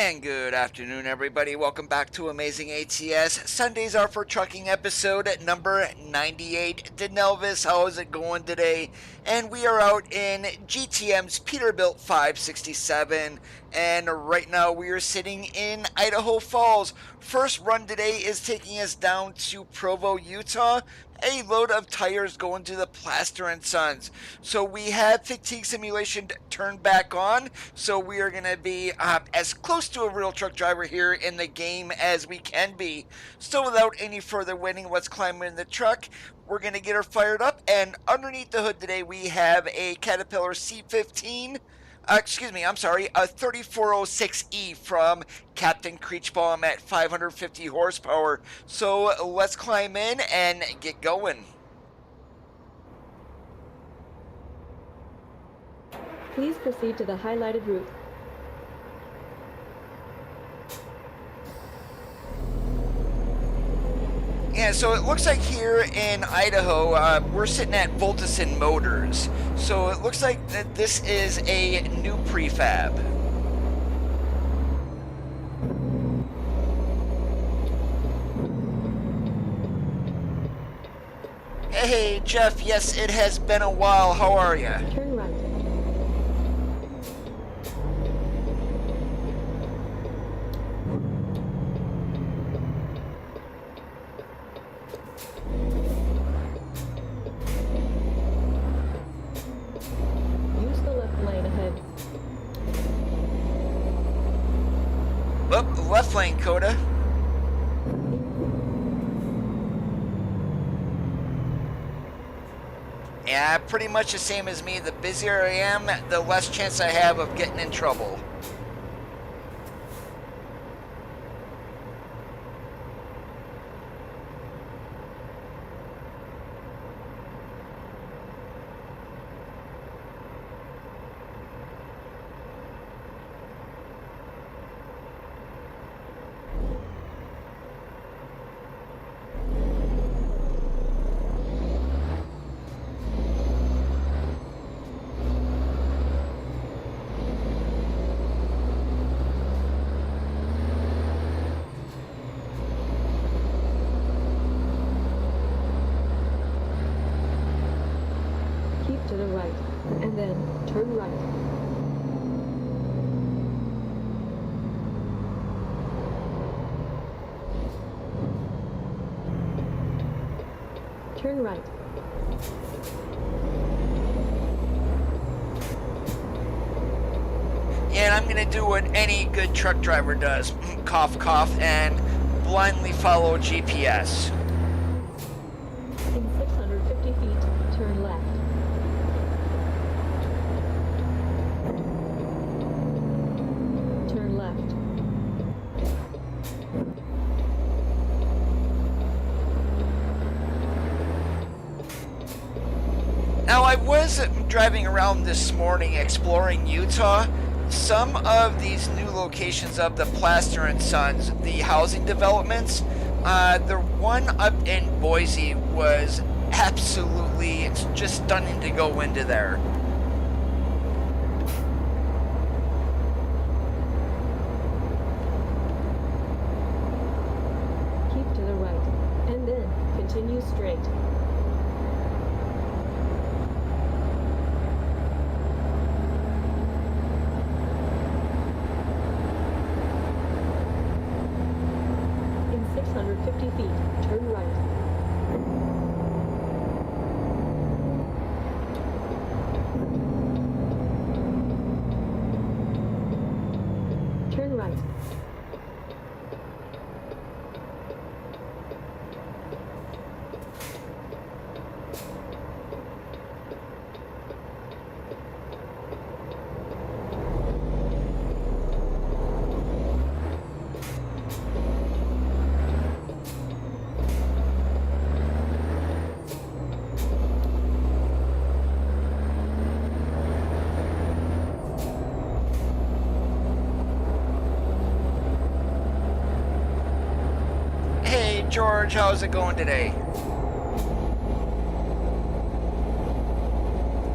And good afternoon, everybody. Welcome back to Amazing ATS. Sundays are for trucking episode number 98. Denelvis, how is it going today? And we are out in GTM's Peterbilt 567. And right now we are sitting in Idaho Falls. First run today is taking us down to Provo, Utah. A load of tires going to the Plaster & Sons. So we had fatigue simulation turned back on. So we are going to be as close to a real truck driver here in the game as we can be. So without any further waiting, let's climb in the truck. We're going to get her fired up. And underneath the hood today, we have a Caterpillar C15. A 3406E from Captain Creechbaum at 550 horsepower. So let's climb in and get going. Please proceed to the highlighted route. Yeah, so it looks like here in Idaho, we're sitting at Voltison Motors. So it looks like that this is a new prefab. Hey, Jeff, yes, it has been a while. How are you? Turn right. Use the left lane ahead. Oh, left lane, Coda. Yeah, pretty much the same as me. The busier I am, the less chance I have of getting in trouble. Keep to the right, and then turn right. Turn right. And I'm going to do what any good truck driver does. Cough, cough, and blindly follow GPS. In 650 feet, turn left. Turn left. Now, I was driving around this morning exploring Utah. Some of these new locations of the Plaster & Sons, the housing developments, the one up in Boise was absolutely, it's just stunning to go into there. Keep to the right, and then continue straight. In 650 feet, turn right. Turn right. Hey, George, how's it going today?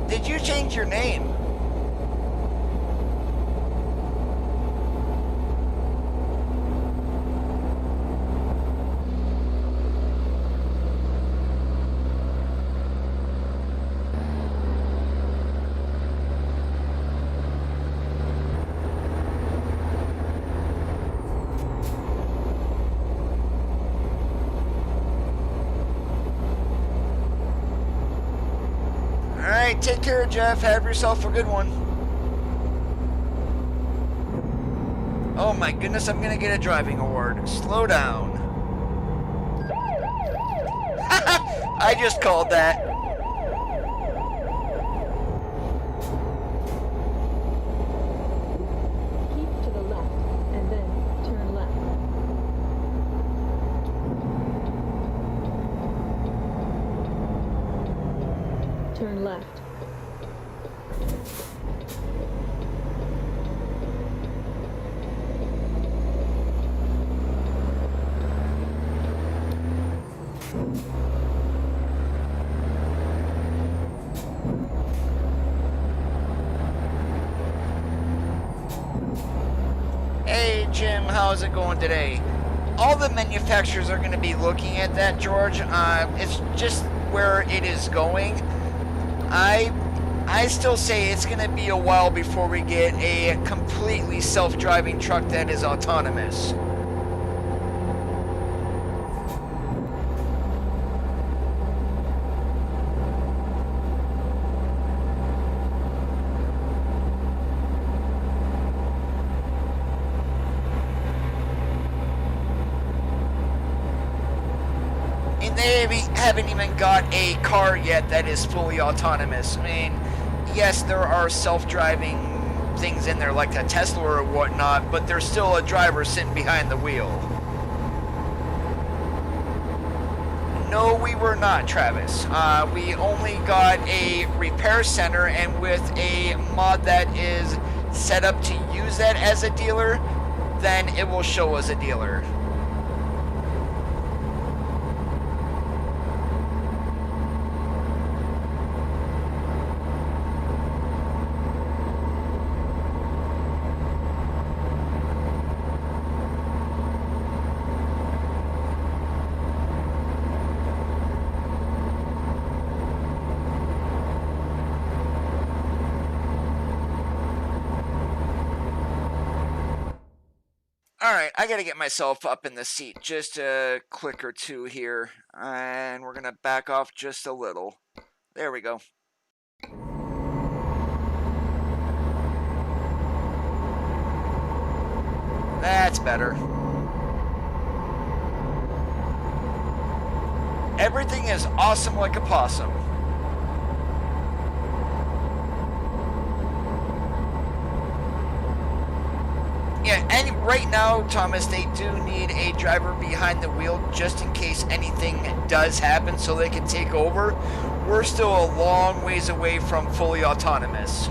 Did you change your name? right, take care, Jeff. Have yourself a good one. Oh my goodness, I'm gonna get a driving award. Slow down. I just called that. Keep to the left, and then turn left. Turn left. Hey Jim, how's it going today? All the manufacturers are going to be looking at that, George. It's just where it is going. I still say it's going to be a while before we get a completely self-driving truck that is autonomous. And they haven't even got a car yet that is fully autonomous. I mean, yes, there are self-driving things in there like a Tesla or whatnot, but there's still a driver sitting behind the wheel. No, we were not, Travis. We only got a repair center, and with a mod that is set up to use that as a dealer, then it will show as a dealer. Alright, I gotta get myself up in the seat just a click or two here, and we're gonna back off just a little. There we go. That's better. Everything is awesome like a possum. Yeah, and right now, Thomas, they do need a driver behind the wheel just in case anything does happen so they can take over. We're still a long ways away from fully autonomous.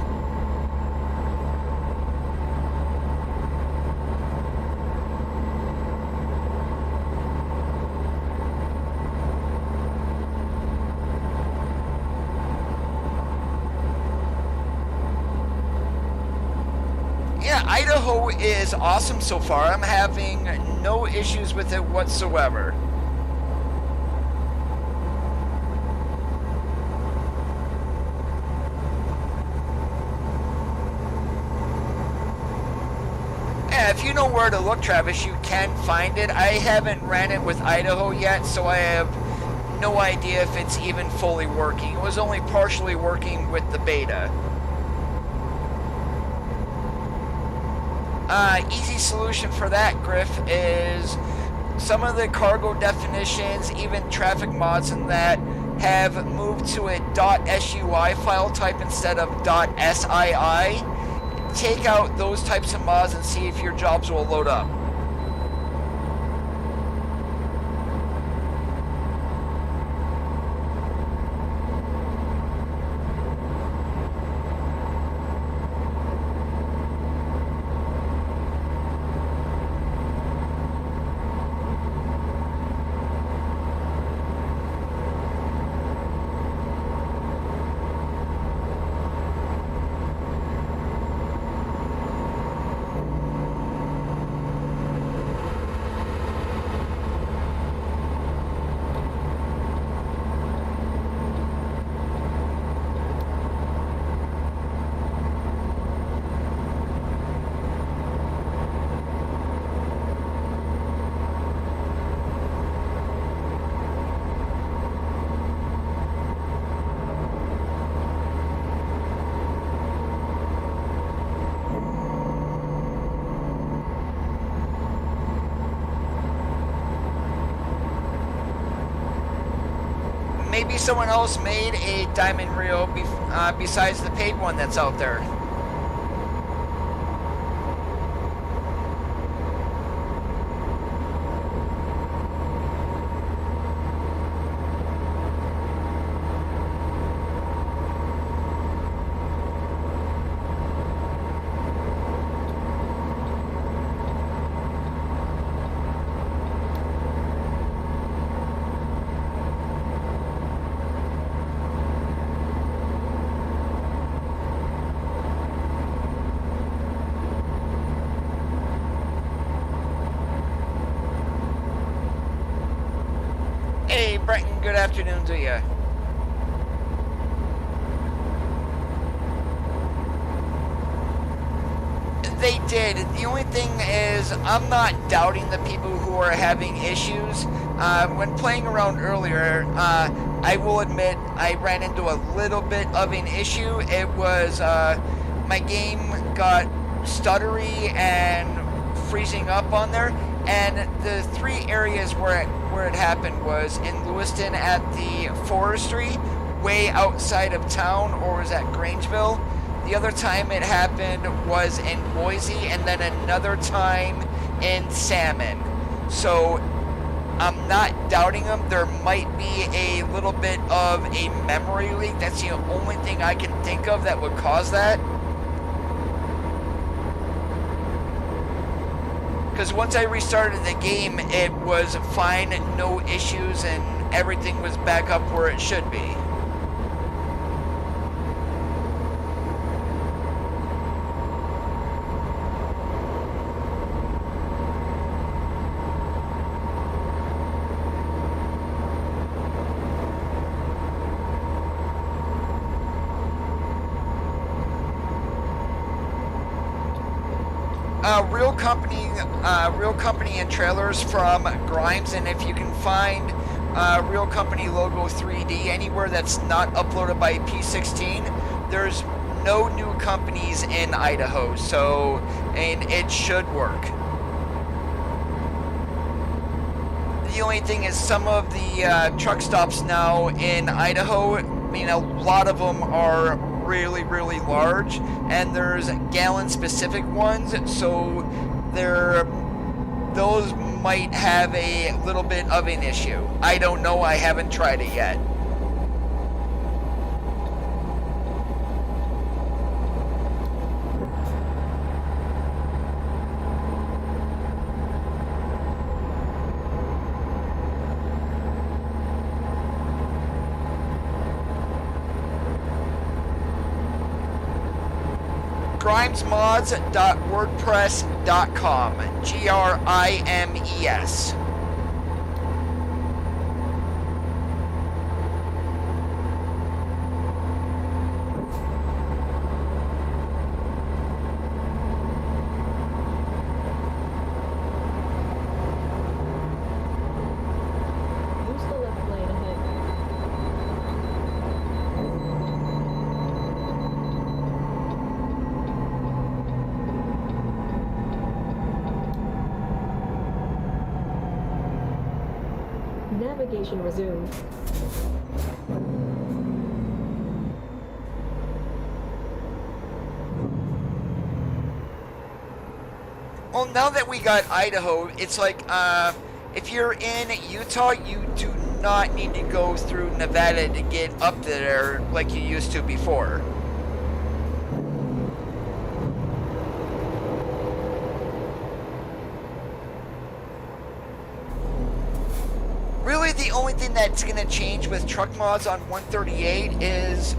Yeah, Idaho is awesome so far. I'm having no issues with it whatsoever. Yeah, if you know where to look, Travis, you can find it. I haven't ran it with Idaho yet, so I have no idea if it's even fully working. It was only partially working with the beta. Easy solution for that, Griff, is some of the cargo definitions, even traffic mods and that, have moved to a .sui file type instead of .sii. Take out those types of mods and see if your jobs will load up. maybe someone else made a diamond reel besides the paid one that's out there. Hey, Brenton, good afternoon to you. They did. The only thing is, I'm not doubting the people who are having issues. When playing around earlier, I will admit I ran into a little bit of an issue. It was my game got stuttery and freezing up on there, and the three areas where it happened was in Lewiston at the forestry, way outside of town, or was at Grangeville. The other time it happened was in Boise, and then another time in Salmon. So I'm not doubting them. There might be a little bit of a memory leak. That's the only thing I can think of that would cause that. Because once I restarted the game, it was fine, no issues, and everything was back up where it should be. Real Company and trailers from Grimes, and if you can find Real Company logo 3D anywhere that's not uploaded by P16, there's no new companies in Idaho, so and it should work. The only thing is some of the truck stops now in Idaho, I mean, a lot of them are really, really large, and there's gallon specific ones, so those might have a little bit of an issue. I don't know, I haven't tried it yet. grimesmods.wordpress.com. GRIMES. Use the left lane ahead. Navigation resumed. Well, now that we got Idaho, it's like, if you're in Utah, you do not need to go through Nevada to get up there like you used to before. Really, the only thing that's going to change with truck mods on 138 is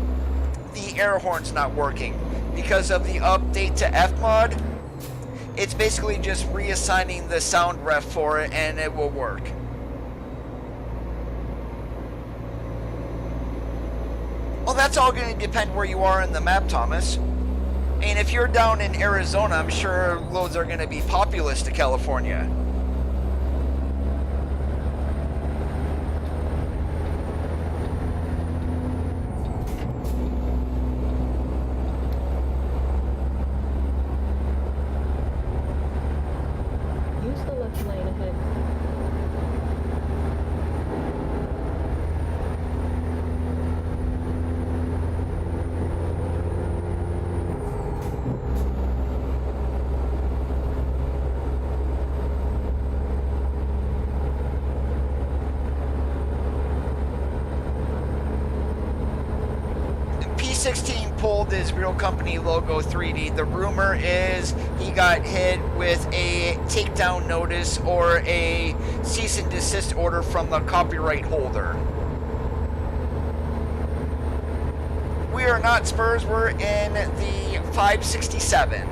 the air horn's not working. Because of the update to F-Mod, it's basically just reassigning the sound ref for it, and it will work. Well, that's all going to depend where you are in the map, Thomas. And if you're down in Arizona, I'm sure loads are going to be populous to California. Use the left lane ahead. 16 pulled his real company logo 3D. The rumor is he got hit with a takedown notice or a cease and desist order from the copyright holder. We are not Spurs, we're in the 567.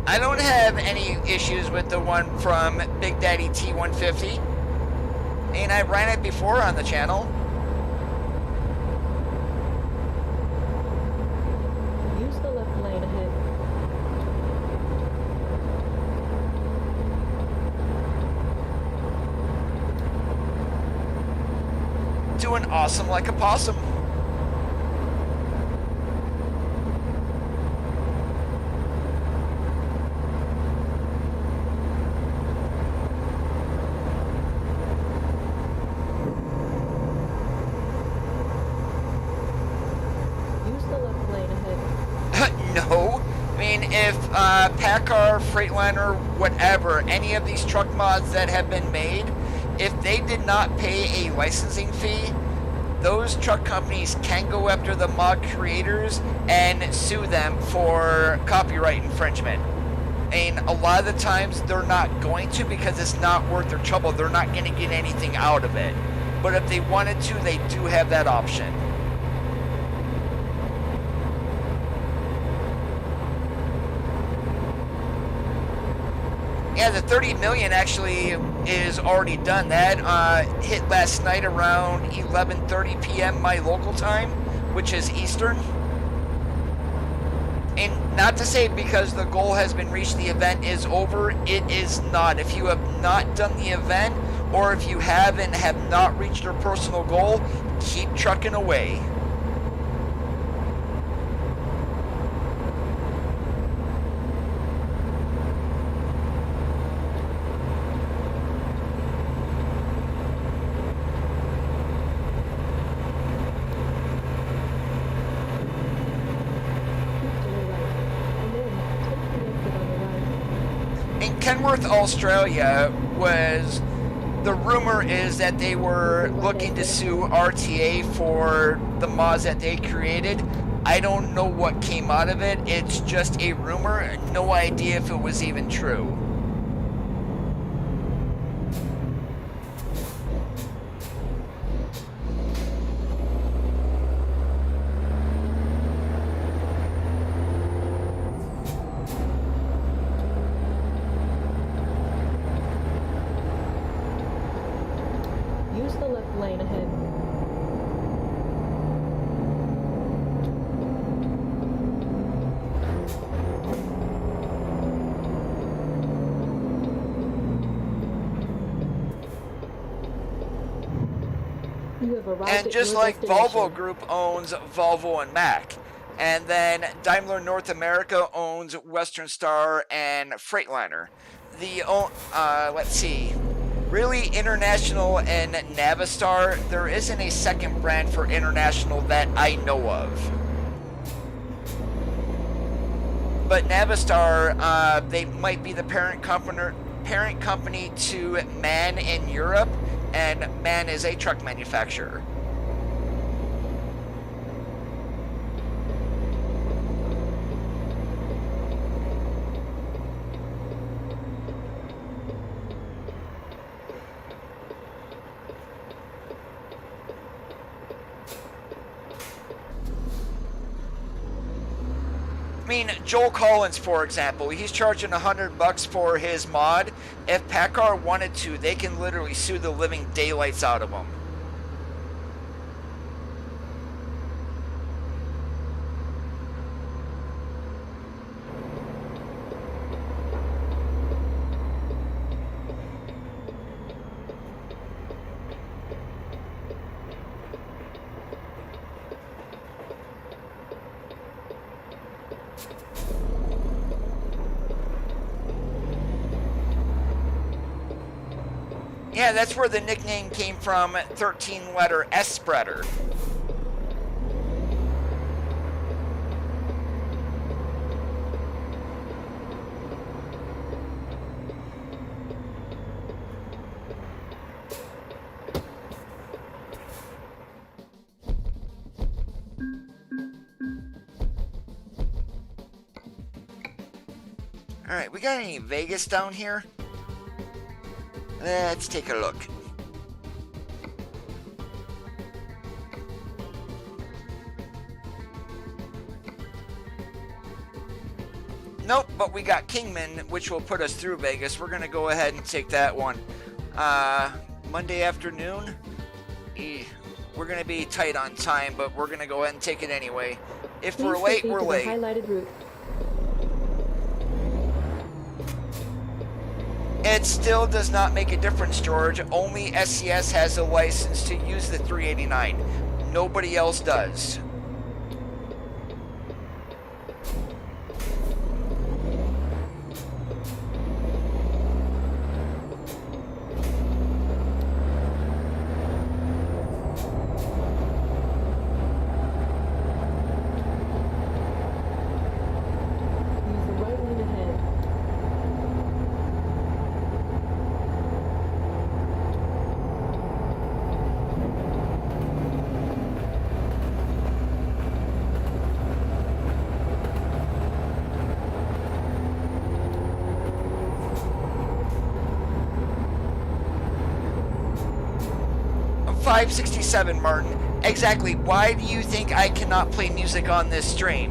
I don't have any issues with the one from Big Daddy T150, and I ran it before on the channel. Use the left lane ahead. Doing awesome like a possum. No. I mean, if PACCAR, Freightliner, whatever, any of these truck mods that have been made, if they did not pay a licensing fee, those truck companies can go after the mod creators and sue them for copyright infringement. And a lot of the times they're not going to, because it's not worth their trouble. They're not going to get anything out of it. But if they wanted to, they do have that option. Yeah, the 30 million actually is already done. That hit last night around 11:30 p.m. my local time, which is Eastern. And not to say because the goal has been reached, the event is over. It is not. If you have not done the event, or if you have and have not reached your personal goal, keep trucking away. Kenworth, Australia was, the rumor is that they were looking to sue RTA for the mods that they created. I don't know what came out of it. It's just a rumor. No idea if it was even true. And just like Volvo Group owns Volvo and Mack, and then Daimler North America owns Western Star and Freightliner. The let's see, really International and Navistar, there isn't a second brand for International that I know of. But Navistar, they might be the parent company to MAN in Europe, and MAN is a truck manufacturer. I mean, Joel Collins, for example, he's charging $100 for his mod. If PACCAR wanted to, they can literally sue the living daylights out of him. Yeah, that's where the nickname came from, 13-letter S spreader. Alright, we got any Vegas down here? Let's take a look. Nope, but we got Kingman, which will put us through Vegas. We're going to go ahead and take that one. Monday afternoon? We're going to be tight on time, but we're going to go ahead and take it anyway. If we're late, we're late. Highlighted route. It still does not make a difference, George. Only SCS has a license to use the 389. Nobody else does. $5.67, Martin. Exactly. Why do you think I cannot play music on this stream?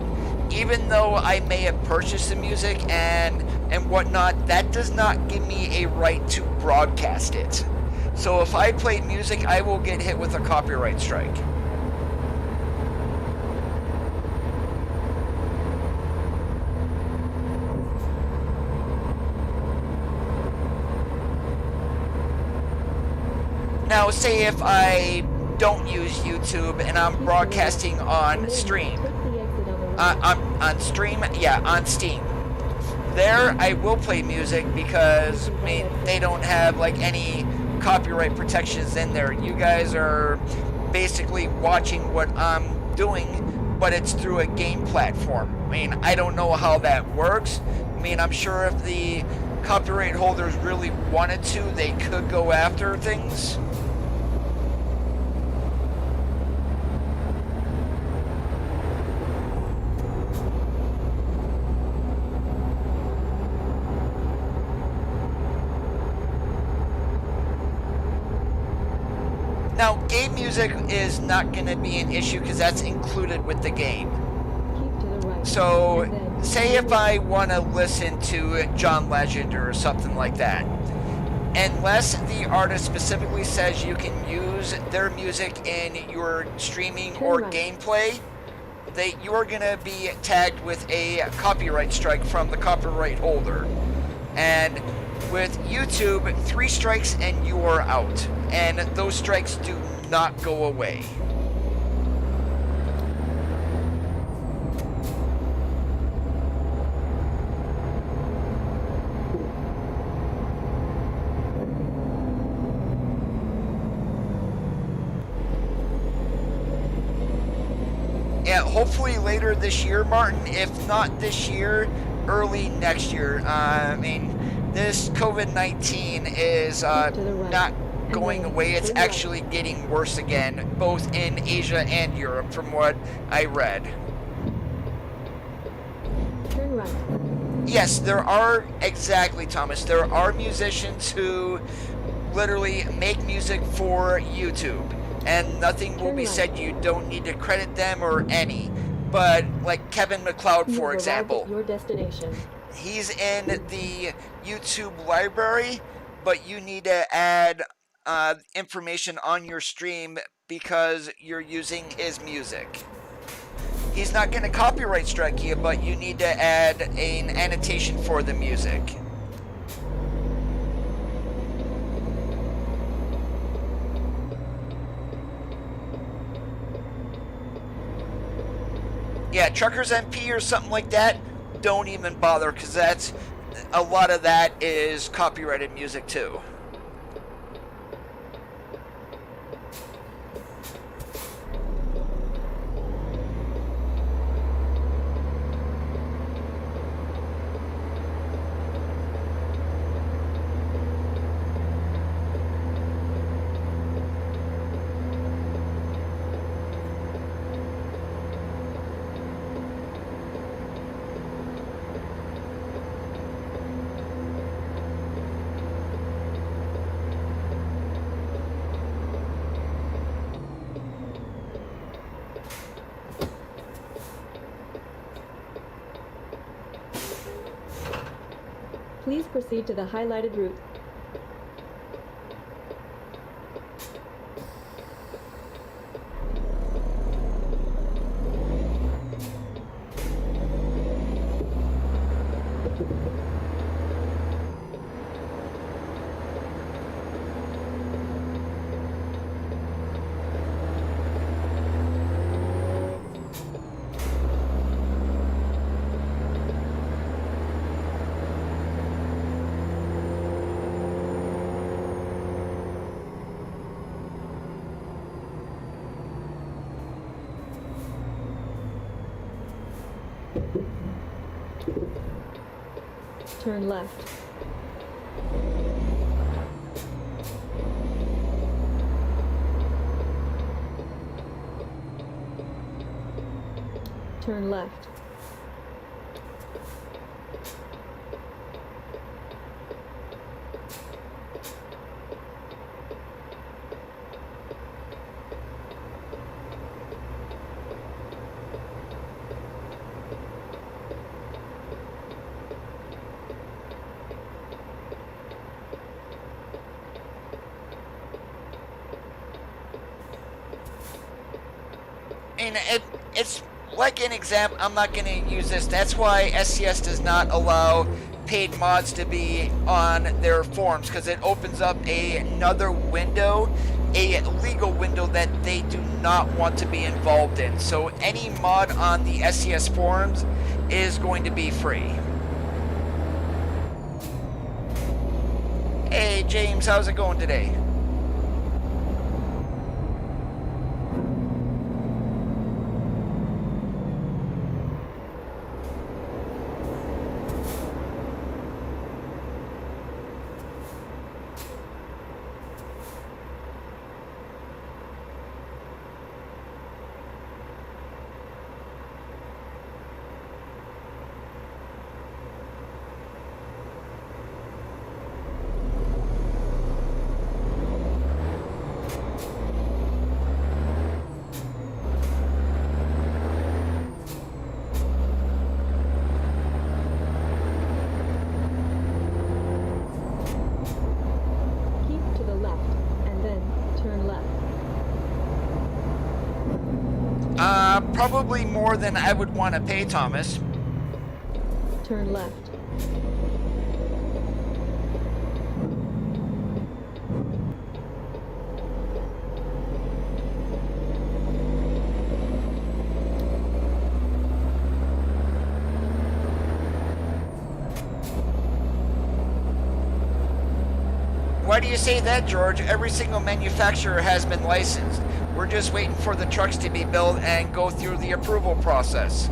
Even though I may have purchased the music and whatnot, that does not give me a right to broadcast it. So if I play music, I will get hit with a copyright strike. Now, say if I don't use YouTube and I'm broadcasting on stream, on Steam. There, I will play music because, I mean, they don't have like any copyright protections in there. You guys are basically watching what I'm doing, but it's through a game platform. I mean, I don't know how that works. I mean, I'm sure if the copyright holders really wanted to, they could go after things. Now, game music is not going to be an issue because that's included with the game. So, say if I want to listen to John Legend or something like that, unless the artist specifically says you can use their music in your streaming or gameplay, you're going to be tagged with a copyright strike from the copyright holder. And with YouTube, 3 strikes and you are out. And those strikes do not go away. Yeah, hopefully later this year, Martin. If not this year, early next year. I mean, this COVID-19 is not going away. It's actually getting worse again, both in Asia and Europe, from what I read. Turn right. Yes, there are, exactly, Thomas. There are musicians who literally make music for YouTube, and nothing will be said. You don't need to credit them or any. But, like Kevin MacLeod, for example, your destination. He's in the YouTube library, but you need to add information on your stream because you're using his music. He's not going to copyright strike you, but you need to add an annotation for the music. Yeah, Truckers MP or something like that, don't even bother, because a lot of that is copyrighted music too. Please proceed to the highlighted route. Turn left. Turn left. And it's like an example. I'm not going to use this. That's why SCS does not allow paid mods to be on their forums, because it opens up another window, a legal window that they do not want to be involved in. So any mod on the SCS forums is going to be free. Hey James, how's it going today? Probably more than I would want to pay, Thomas. Turn left. Why do you say that, George? Every single manufacturer has been licensed. We're just waiting for the trucks to be built and go through the approval process.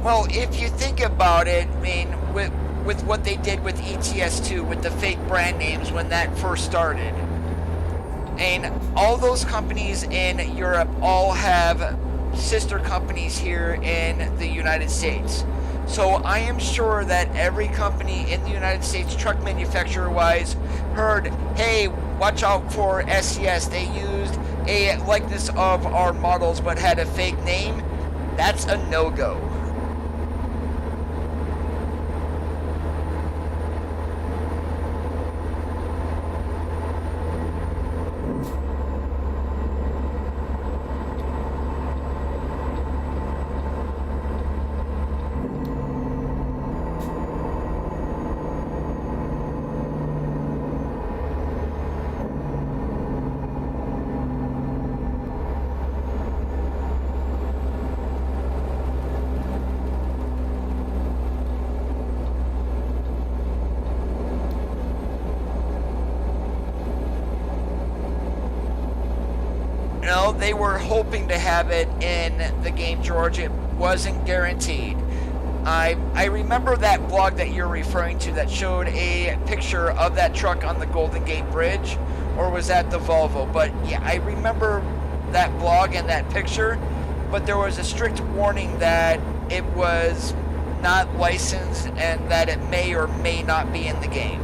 Well, if you think about it, I mean, with what they did with ETS2, with the fake brand names when that first started, and all those companies in Europe all have sister companies here in the United States. So I am sure that every company in the United States, truck manufacturer-wise, heard, hey, watch out for SCS. They used a likeness of our models but had a fake name. That's a no-go. No, they were hoping to have it in the game, George. It wasn't guaranteed. I remember that blog that you're referring to that showed a picture of that truck on the Golden Gate Bridge, or was that the Volvo? But yeah, I remember that blog and that picture, but there was a strict warning that it was not licensed and that it may or may not be in the game.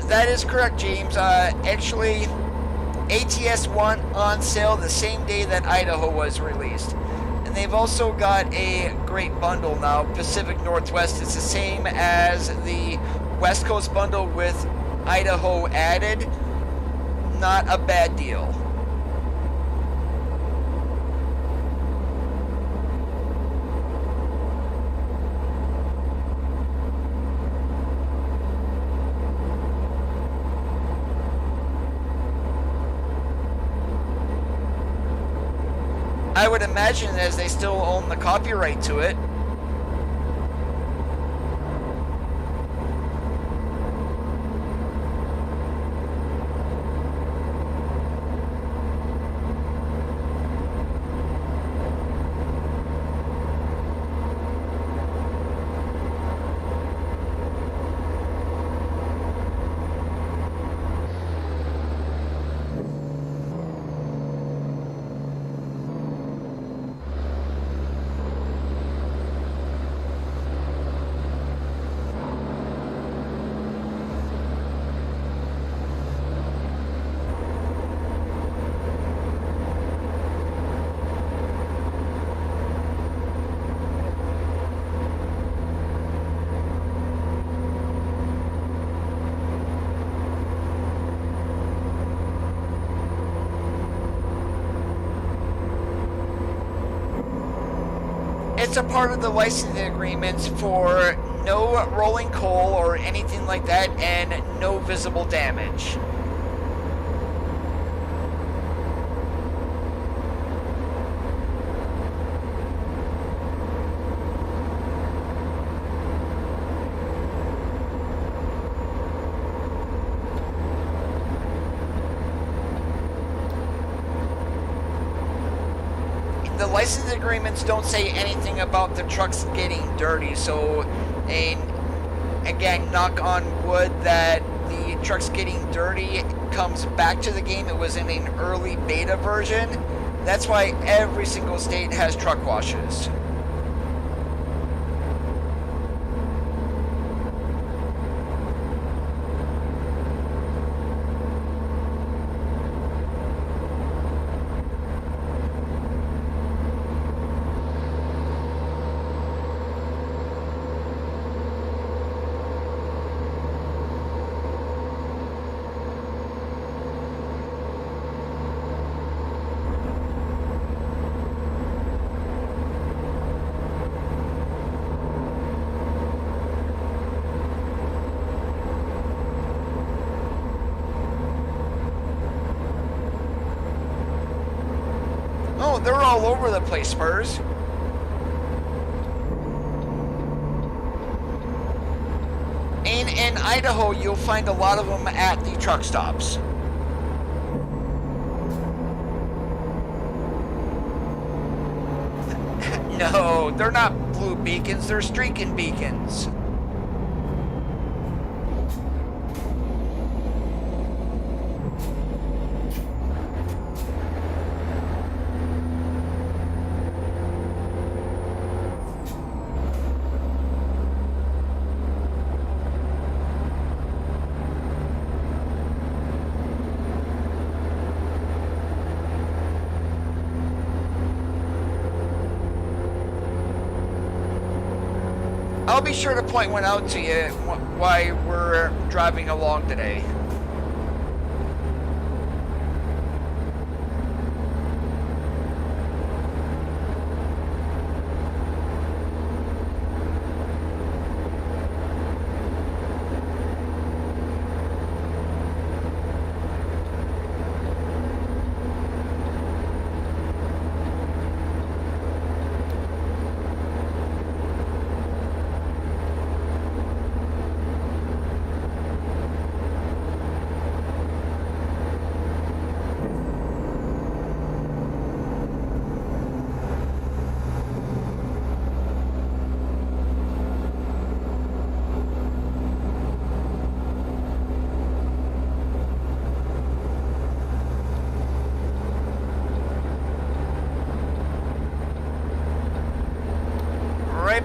That is correct, James. Actually, ATS went on sale the same day that Idaho was released. And they've also got a great bundle now, Pacific Northwest. It's the same as the West Coast bundle with Idaho added. Not a bad deal. I would imagine as they still own the copyright to it. It's a part of the licensing agreements for no rolling coal or anything like that, and no visible damage. The license agreements don't say anything about the trucks getting dirty, so again, knock on wood that the trucks getting dirty comes back to the game. It was in an early beta version. That's why every single state has truck washes. Oh, they're all over the place, Spurs. In Idaho, you'll find a lot of them at the truck stops. No, they're not blue beacons, they're streaking beacons. I'll be sure to point one out to you while we're driving along today.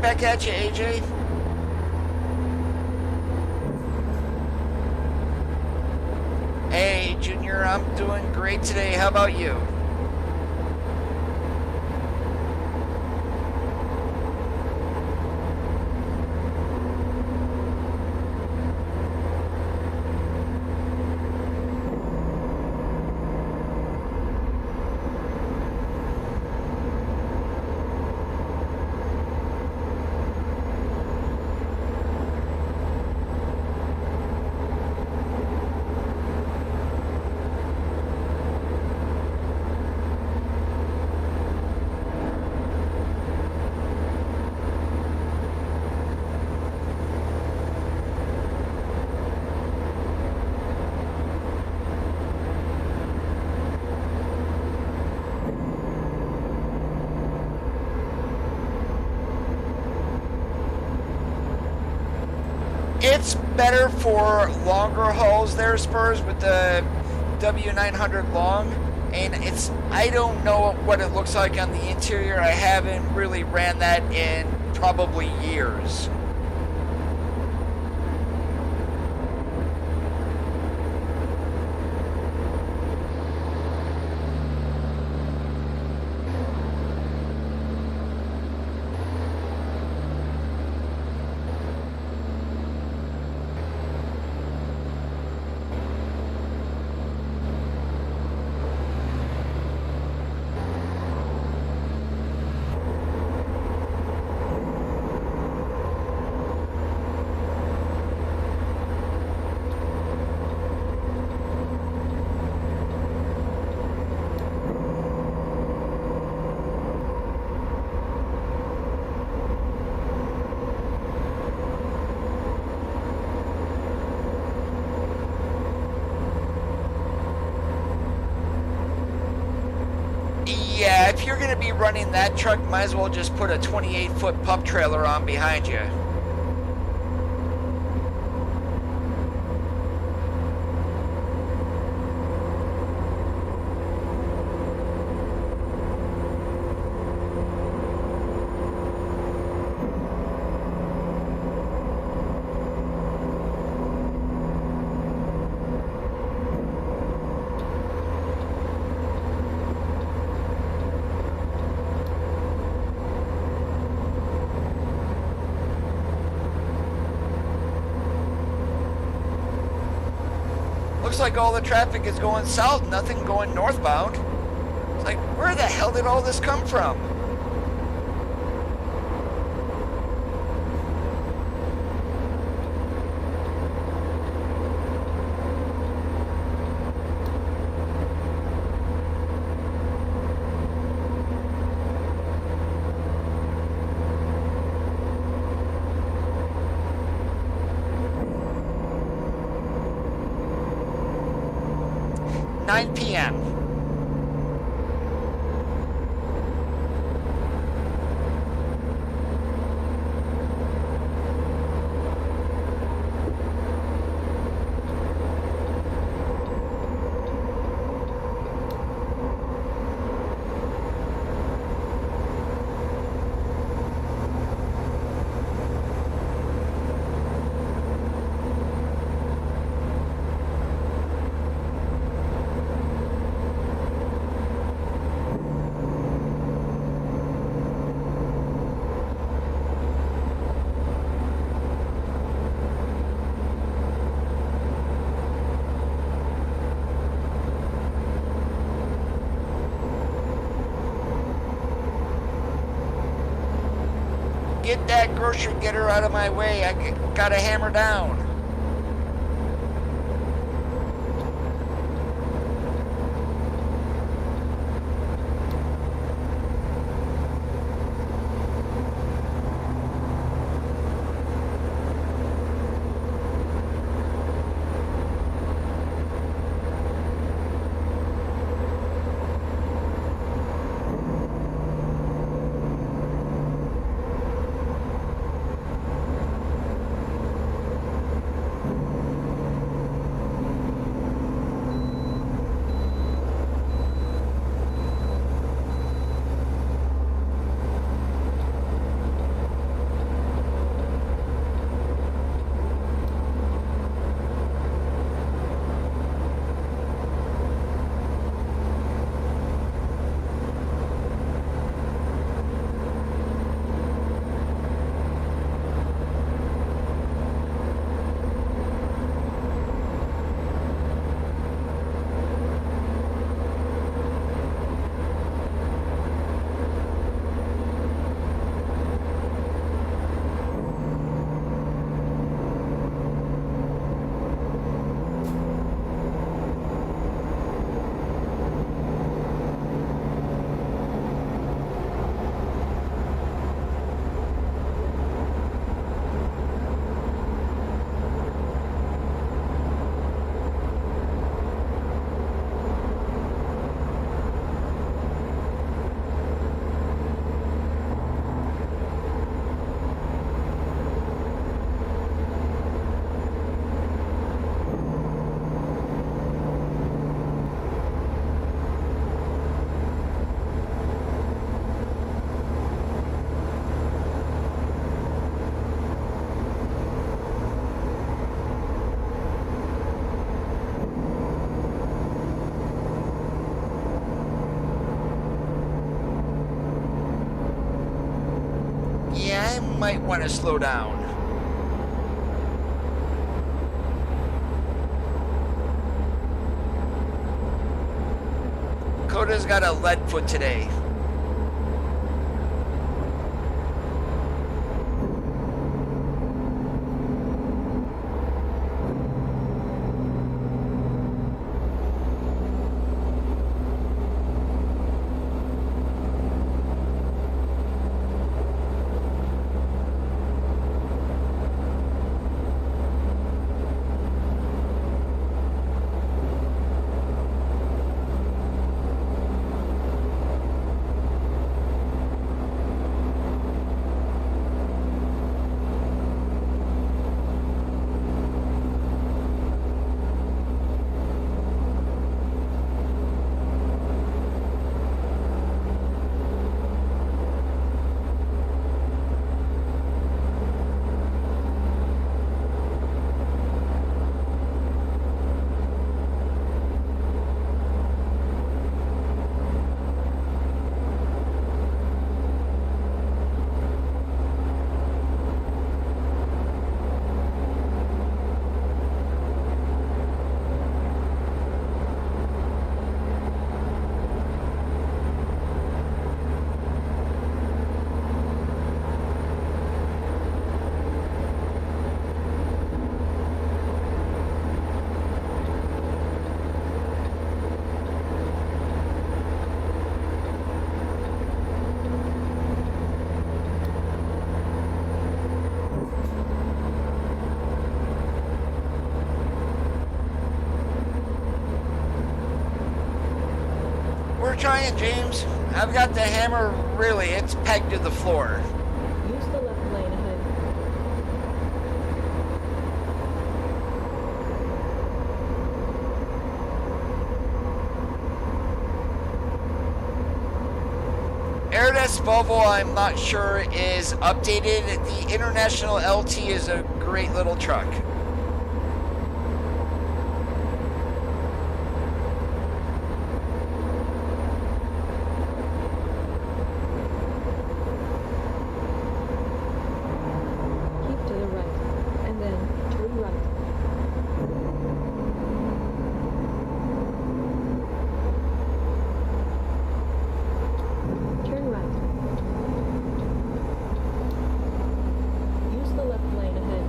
back at you, AJ. Hey, Junior, I'm doing great today. How about you? It's better for longer hauls there, Spurs, with the W900 long, and I don't know what it looks like on the interior. I haven't really ran that in probably years. Yeah, if you're going to be running that truck, might as well just put a 28-foot pup trailer on behind you. Looks like all the traffic is going south, nothing going northbound. It's like, where the hell did all this come from? PM. Get that grocery getter out of my way. I gotta hammer down. might want to slow down. Coda's got a lead foot today. We're trying, James. I've got the hammer, really, it's pegged to the floor. Use the left lane ahead. Airdus Volvo, I'm not sure, is updated. The International LT is a great little truck. Keep to the right, and then turn right. Turn right. Use the left lane ahead.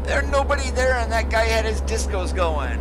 There's nobody there, and that guy had his discos going.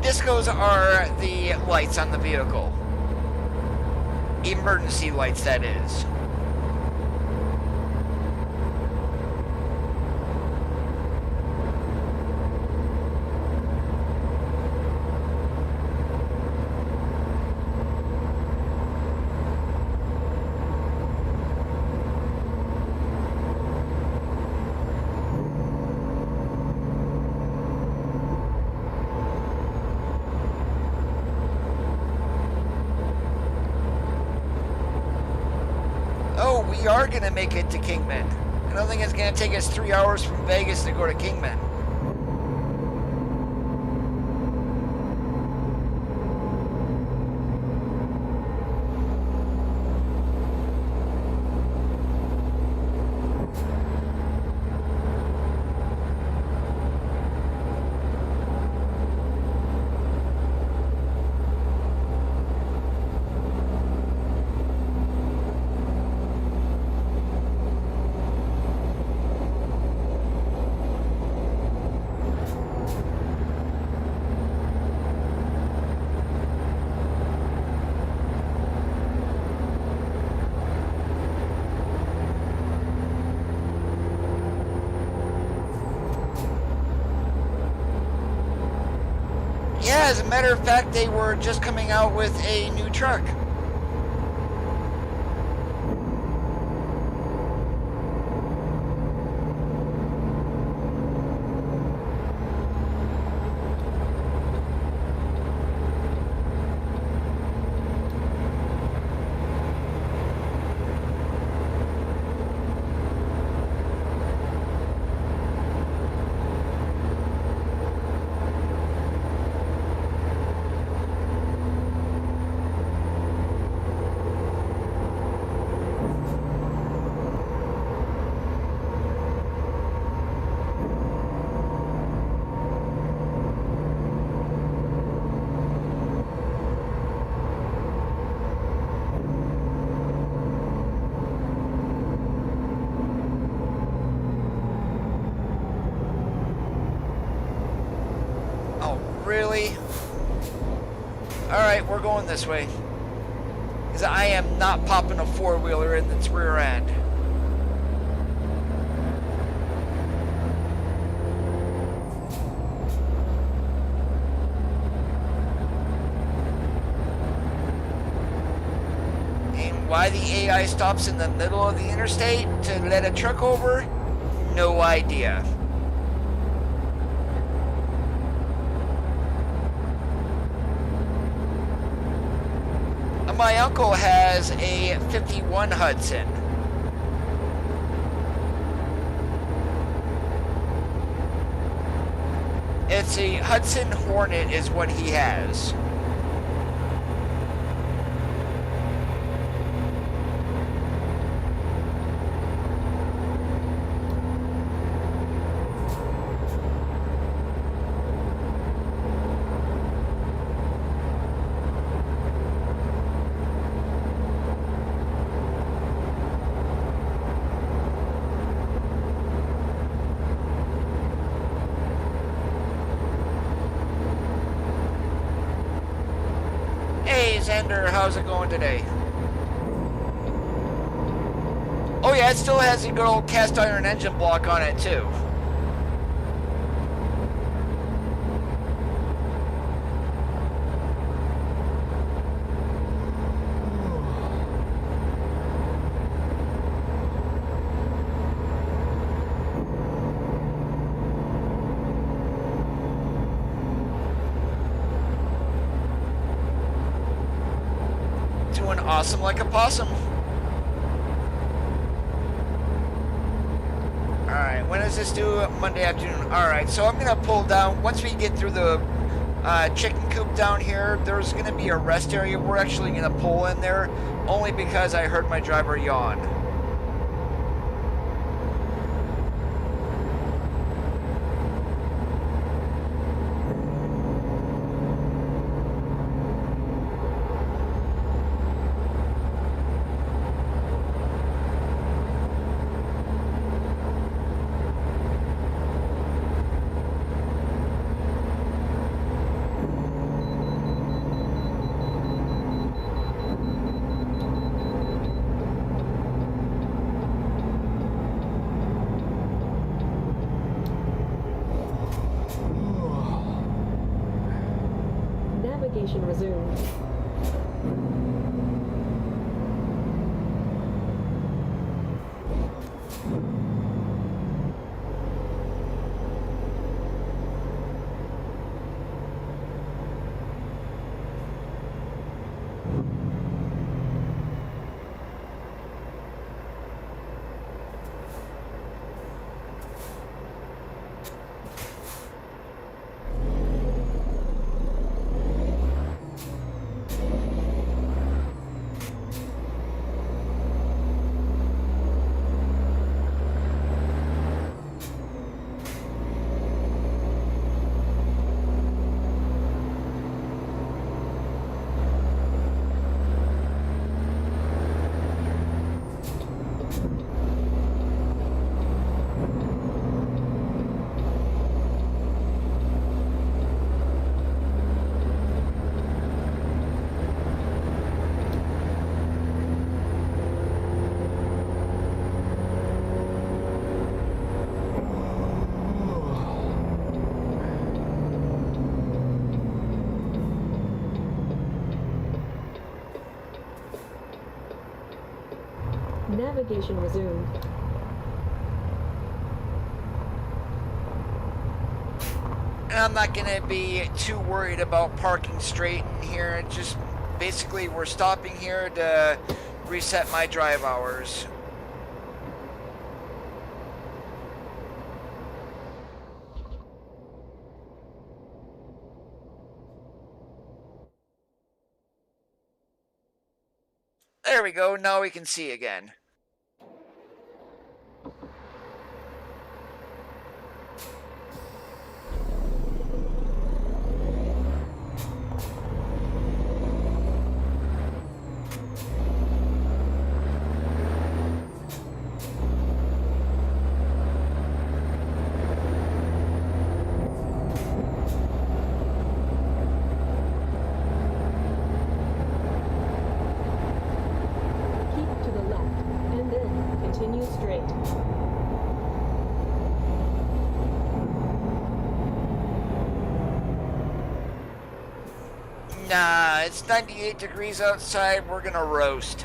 Discos are the lights on the vehicle. Emergency lights, that is. Oh, we are going to make it to Kingman. I don't think it's going to take us 3 hours from Vegas to go to Kingman. Yeah, as a matter of fact, they were just coming out with a new truck. Really? Alright, we're going this way. Because I am not popping a four-wheeler in its rear end. And why the AI stops in the middle of the interstate to let a truck over? No idea. My uncle has a 51 Hudson. It's a Hudson Hornet is what he has. Xander, how's it going today? Oh yeah, it still has a good old cast iron engine block on it too. Awesome like a possum. Alright, when does this due? Monday afternoon. Alright, so I'm gonna pull down once we get through the chicken coop down here. There's gonna be a rest area. We're actually gonna pull in there only because I heard my driver yawn. Resumed. Navigation resumed. And I'm not going to be too worried about parking straight in here. Just basically we're stopping here to reset my drive hours. There we go, now we can see again. Nah, it's 98 degrees outside, we're gonna roast.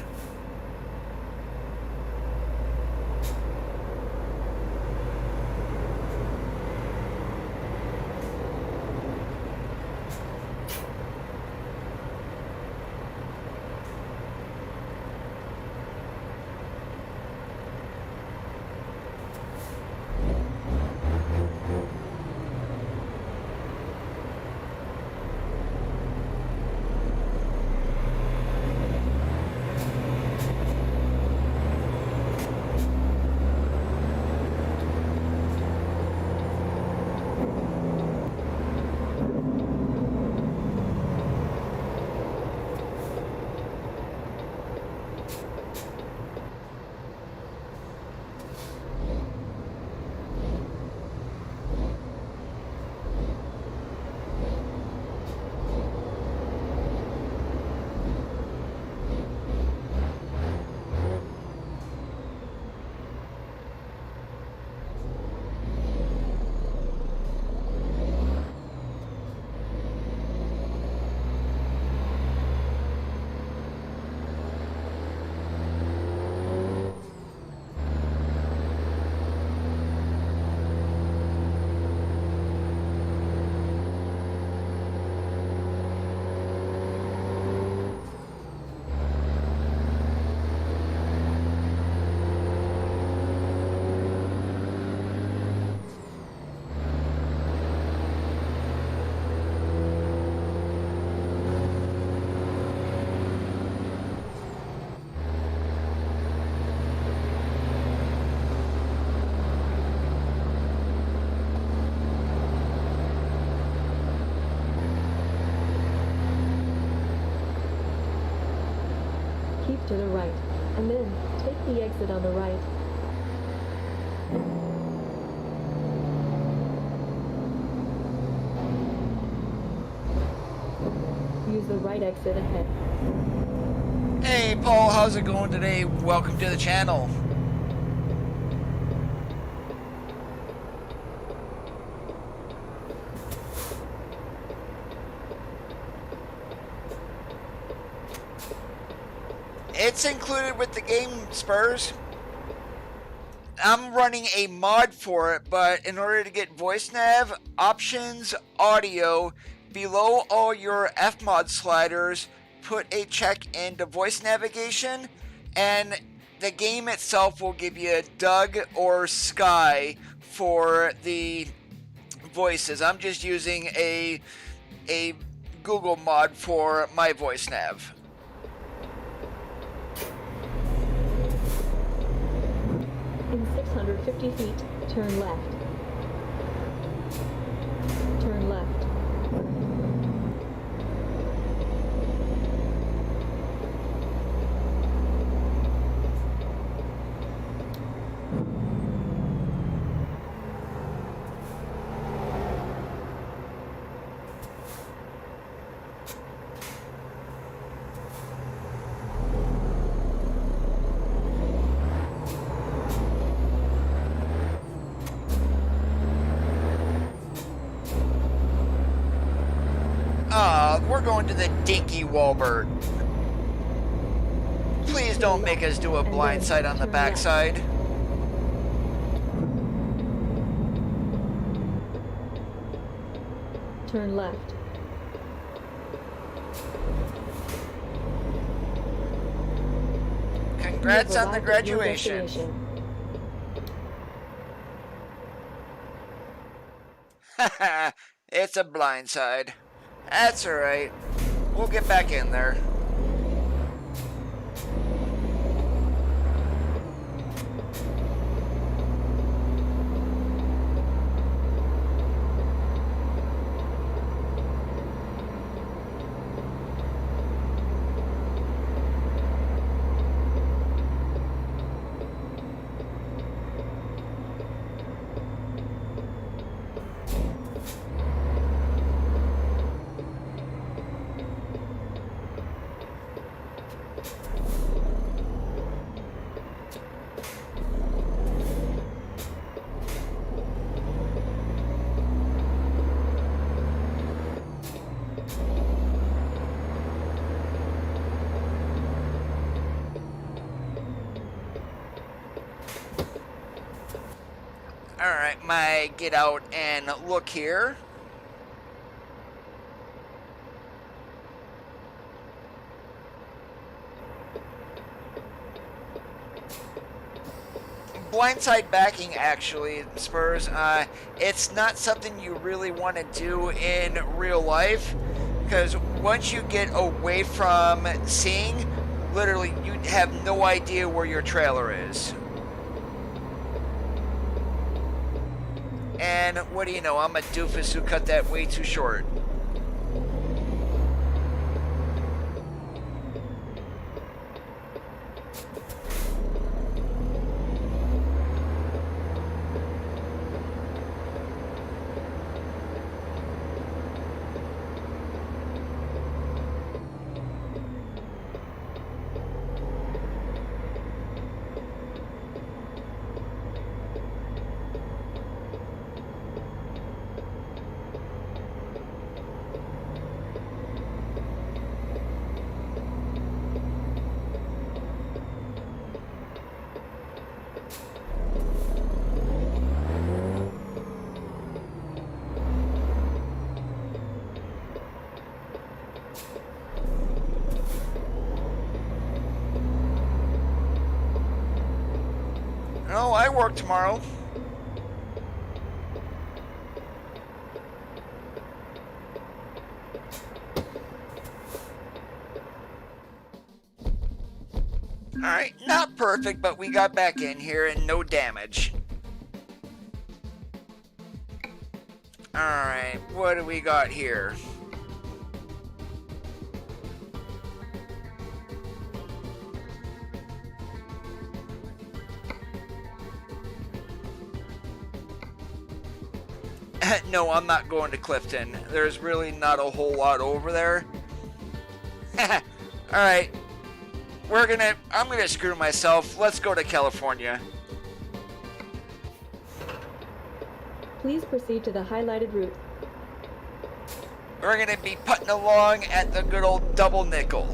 To the right, and then take the exit on the right. Use the right exit ahead. Hey Paul, how's it going today? Welcome to the channel. It's included with the game, Spurs. I'm running a mod for it, but in order to get voice nav, options, audio, below all your Fmod sliders, put a check into voice navigation, and the game itself will give you Doug or Sky for the voices. I'm just using a Google mod for my voice nav. In 650 feet, turn left. Turn left. We're going to the Dinky Wallbird. Please don't make us do a blindside on the backside. Turn left. Congrats on the graduation. Haha, it's a blindside. That's alright. We'll get back in there. Alright, my get out and look here. Blindside backing, actually, Spurs, it's not something you really want to do in real life, because once you get away from seeing, literally you have no idea where your trailer is. And what do you know, I'm a doofus who cut that way too short. No, I work tomorrow. Alright, not perfect, but we got back in here and no damage. Alright, what do we got here? No, I'm not going to Clifton. There's really not a whole lot over there. Alright. I'm gonna screw myself. Let's go to California. Please proceed to the highlighted route. We're gonna be putting along at the good old double nickel.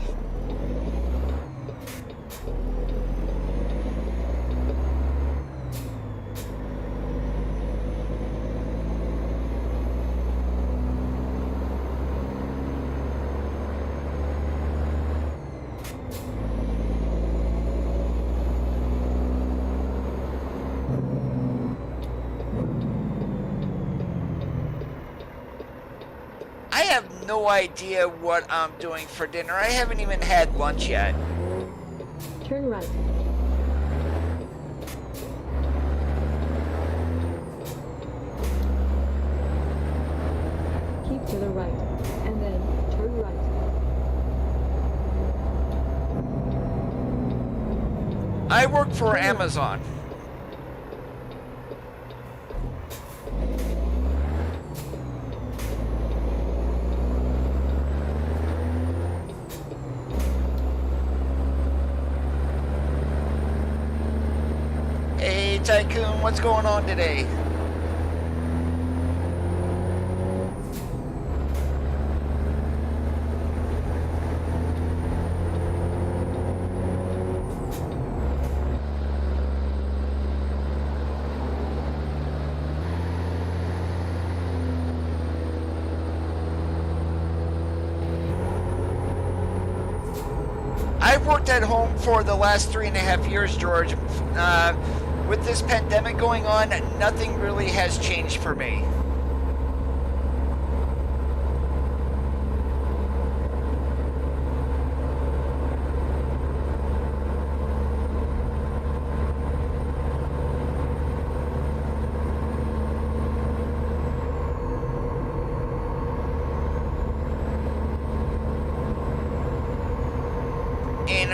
I have no idea what I'm doing for dinner. I haven't even had lunch yet. Turn right. Keep to the right, and then turn right. I work for Amazon. Hey, Tycoon, what's going on today? I've worked at home for the last 3.5 years, George. With this pandemic going on, nothing really has changed for me. And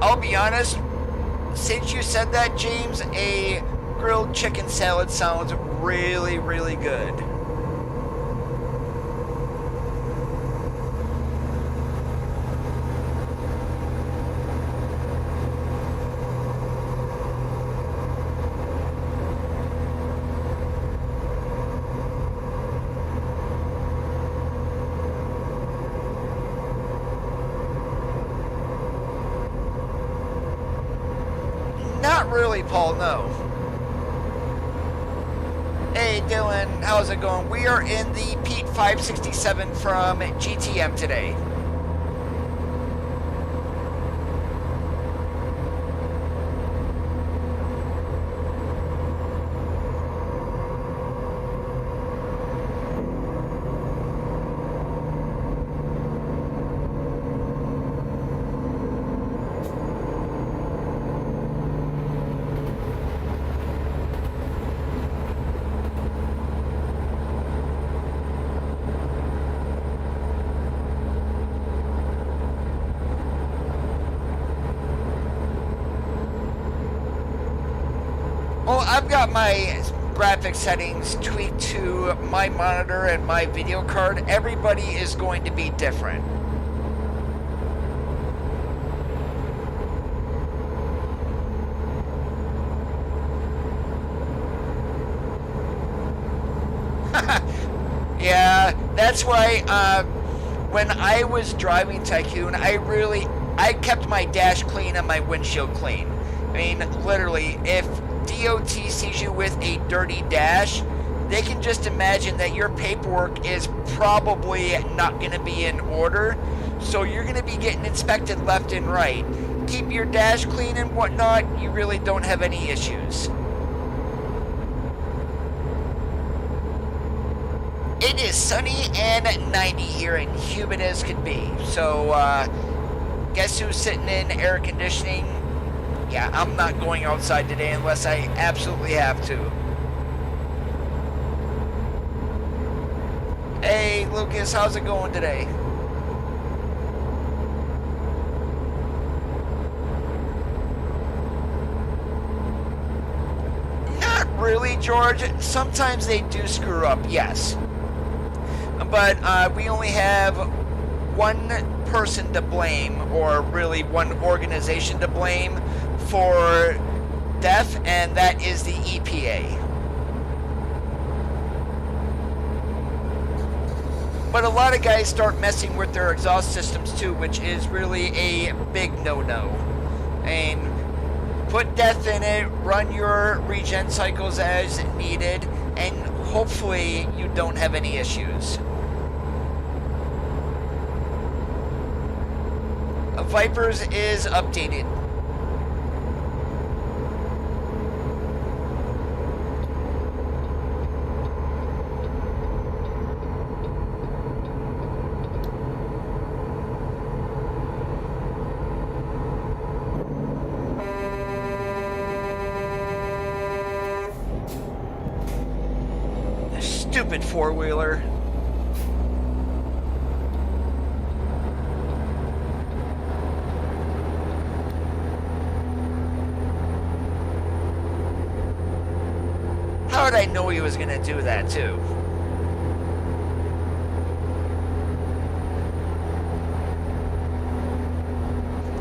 I'll be honest, since you said that, James, a grilled chicken salad sounds really, really good. Not really, Paul, no. Hey, Dylan, how's it going? We are in the Pete 567 from GTM today. Well, I've got my graphics settings tweaked to my monitor and my video card. Everybody is going to be different. Yeah, that's why when I was driving Tycoon, I kept my dash clean and my windshield clean. I mean, literally, if DOT sees you with a dirty dash, they can just imagine that your paperwork is probably not going to be in order, so you're going to be getting inspected left and right. Keep your dash clean and whatnot, you really don't have any issues. It is sunny and 90 here and humid as can be, so guess who's sitting in air conditioning? Yeah, I'm not going outside today unless I absolutely have to. Hey, Lucas, how's it going today? Not really, George. Sometimes they do screw up, yes. But we only have one person to blame, or really one organization to blame for death, and that is the EPA. But a lot of guys start messing with their exhaust systems too, which is really a big no-no. And put death in it, run your regen cycles as needed, and hopefully you don't have any issues. Vipers is updated. Stupid four-wheeler. How did I know he was going to do that too?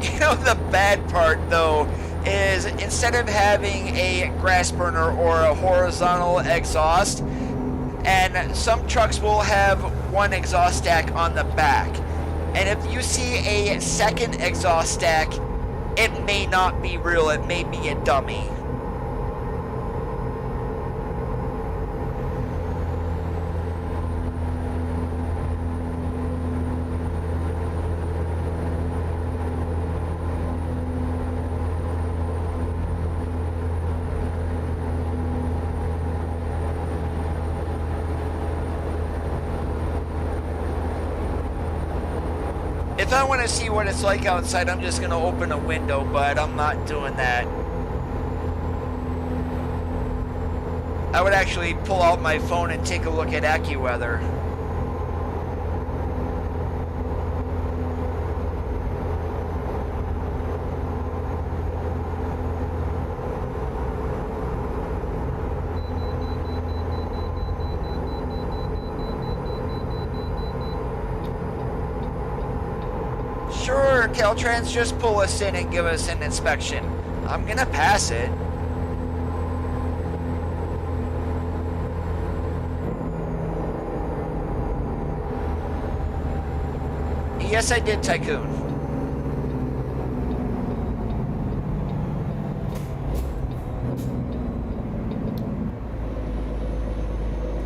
You know, the bad part though is instead of having a grass burner or a horizontal exhaust, and some trucks will have one exhaust stack on the back, and if you see a second exhaust stack, it may not be real, it may be a dummy. If I want to see what it's like outside, I'm just going to open a window, but I'm not doing that. I would actually pull out my phone and take a look at AccuWeather. Sure, Caltrans, just pull us in and give us an inspection. I'm gonna pass it. Yes, I did, Tycoon.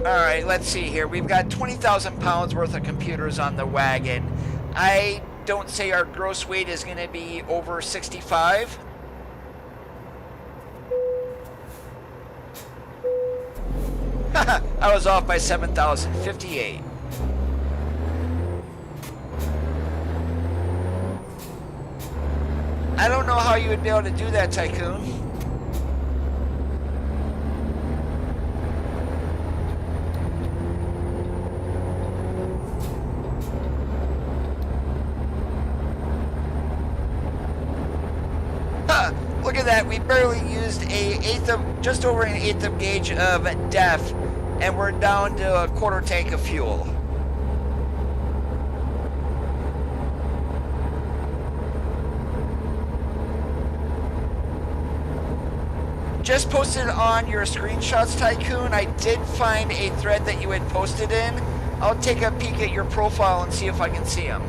Alright, let's see here. We've got 20,000 pounds worth of computers on the wagon. I don't say our gross weight is going to be over 65. Haha, I was off by 7,058. I don't know how you would be able to do that, Tycoon. Look at that, we barely used just over an eighth of gauge of DEF, and we're down to a quarter tank of fuel. Just posted on your screenshots, Tycoon. I did find a thread that you had posted in. I'll take a peek at your profile and see if I can see them.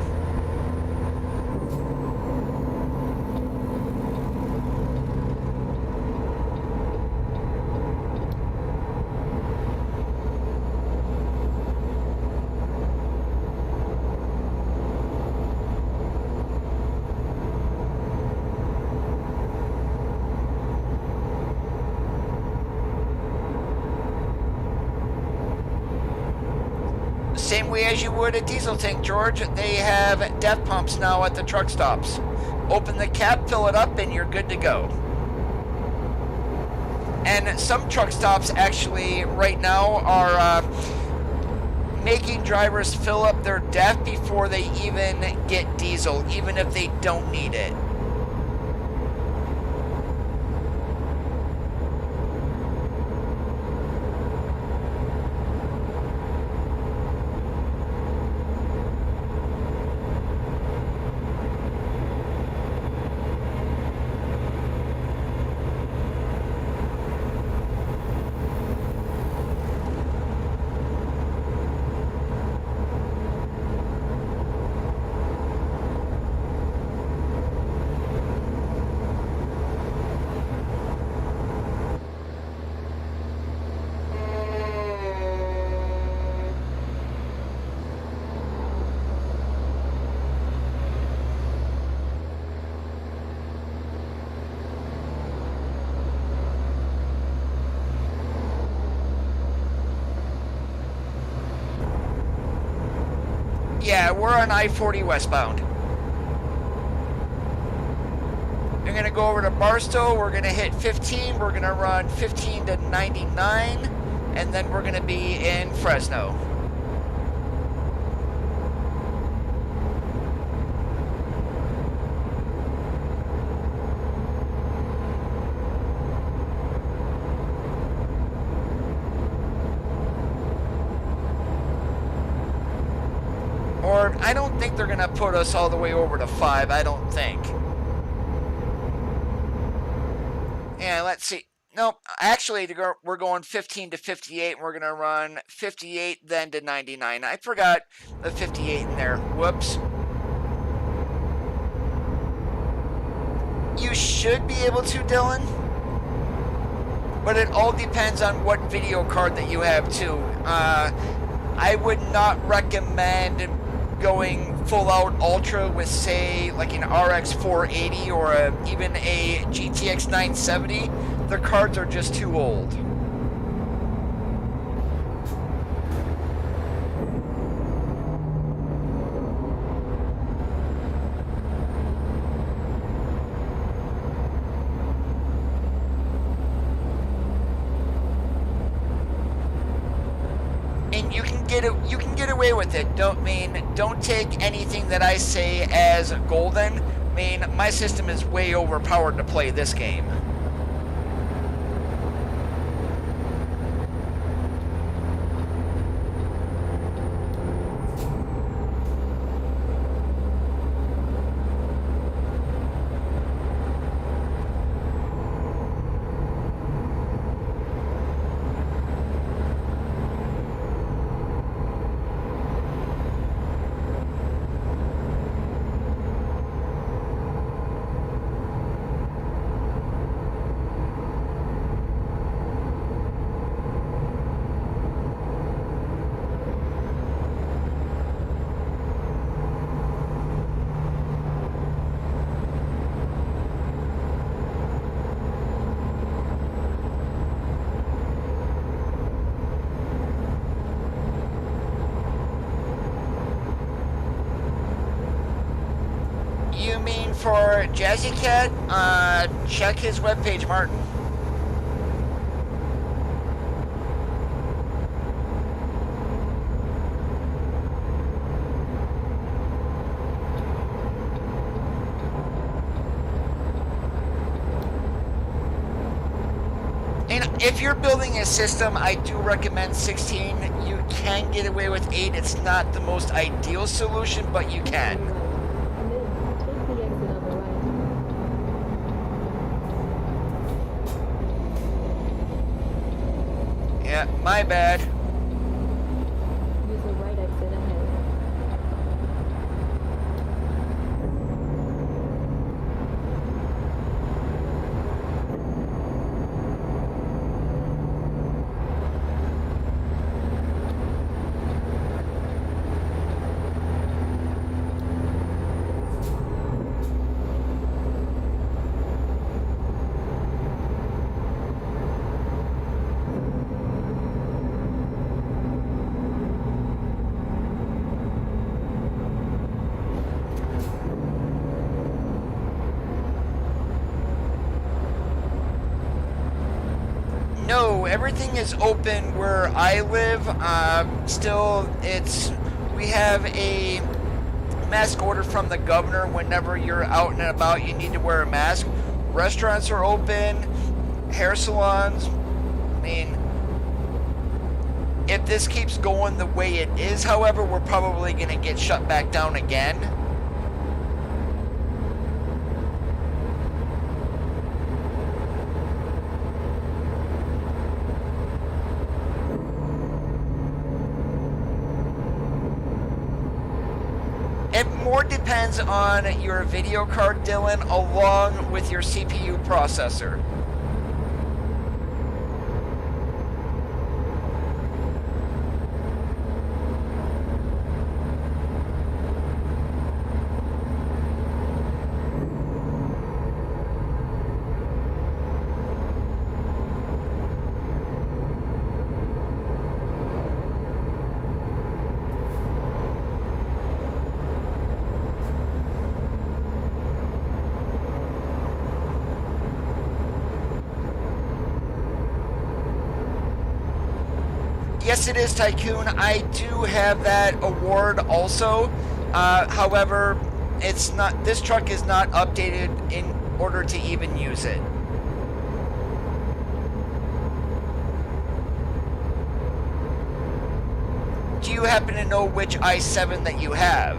Same way as you would a diesel tank, George. They have DEF pumps now at the truck stops. Open the cap, fill it up, and you're good to go. And some truck stops actually right now are making drivers fill up their DEF before they even get diesel, even if they don't need it. Yeah, we're on I-40 westbound. I'm going to go over to Barstow. We're going to hit 15. We're going to run 15 to 99. And then we're going to be in Fresno. Or I don't think they're going to put us all the way over to 5. I don't think. Yeah, let's see. Nope. Actually, we're going 15 to 58. And we're going to run 58 then to 99. I forgot the 58 in there. Whoops. You should be able to, Dylan. But it all depends on what video card that you have, too. I would not recommend going full out ultra with, say, like an RX 480 or even a GTX 970. The cards are just too old. away with it. Don't take anything that I say as golden. My system is way overpowered to play this game. You mean for Jazzy Cat? Check his webpage, Martin. And if you're building a system, I do recommend 16. You can get away with 8. It's not the most ideal solution, but you can. Yeah, my bad. Use the right exit ahead. No, everything is open where I live. Still, we have a mask order from the governor. Whenever you're out and about, you need to wear a mask. Restaurants are open, hair salons. If this keeps going the way it is, however, we're probably going to get shut back down again. It more depends on your video card, Dylan, along with your CPU processor. Yes, it is, Tycoon. I do have that award also. However, this truck is not updated in order to even use it. Do you happen to know which i7 that you have?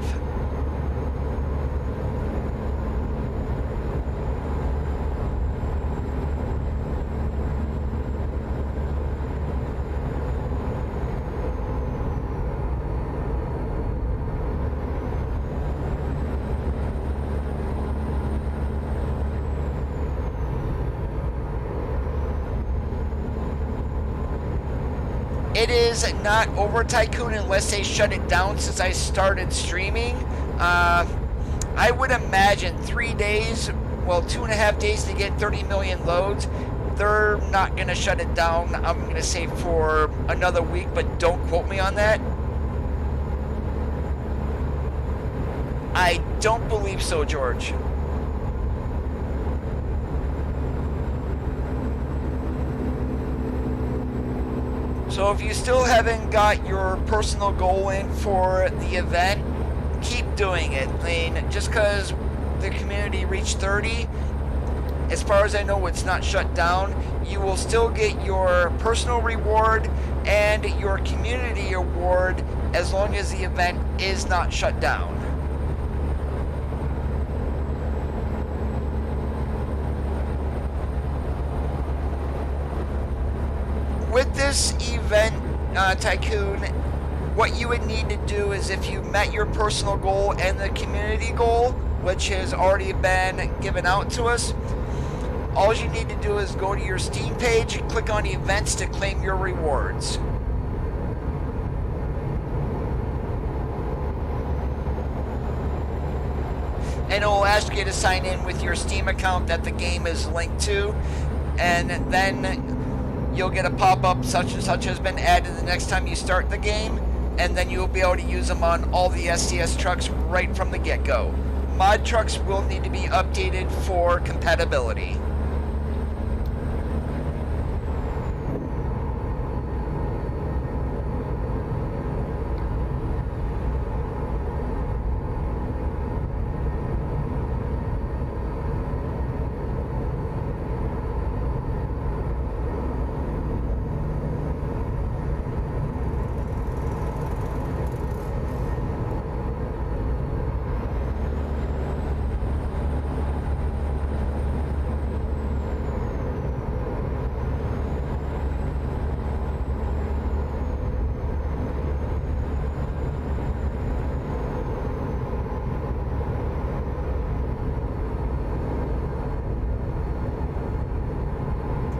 It is not over, Tycoon, unless they shut it down since I started streaming. I would imagine 3 days, well, 2.5 days to get 30 million loads. They're not going to shut it down, I'm going to say, for another week, but don't quote me on that. I don't believe so, George. So if you still haven't got your personal goal in for the event, keep doing it. I mean, just because the community reached 30, as far as I know, it's not shut down. You will still get your personal reward and your community award as long as the event is not shut down. With this event, Tycoon, what you would need to do is, if you met your personal goal and the community goal, which has already been given out to us, all you need to do is go to your Steam page, click on events to claim your rewards. And it will ask you to sign in with your Steam account that the game is linked to, and then you'll get a pop-up such and such has been added the next time you start the game, and then you'll be able to use them on all the STS trucks right from the get-go. Mod trucks will need to be updated for compatibility.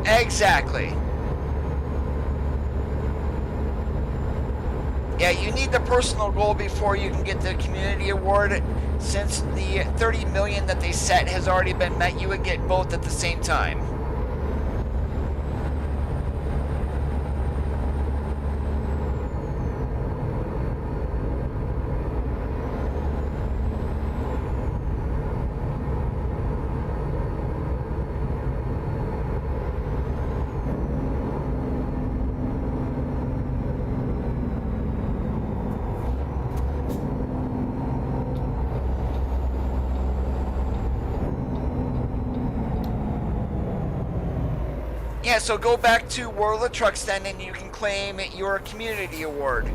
Exactly. Yeah, you need the personal goal before you can get the community award. Since the 30 million that they set has already been met, you would get both at the same time. Yeah, so go back to World of Trucks then, and you can claim your community award.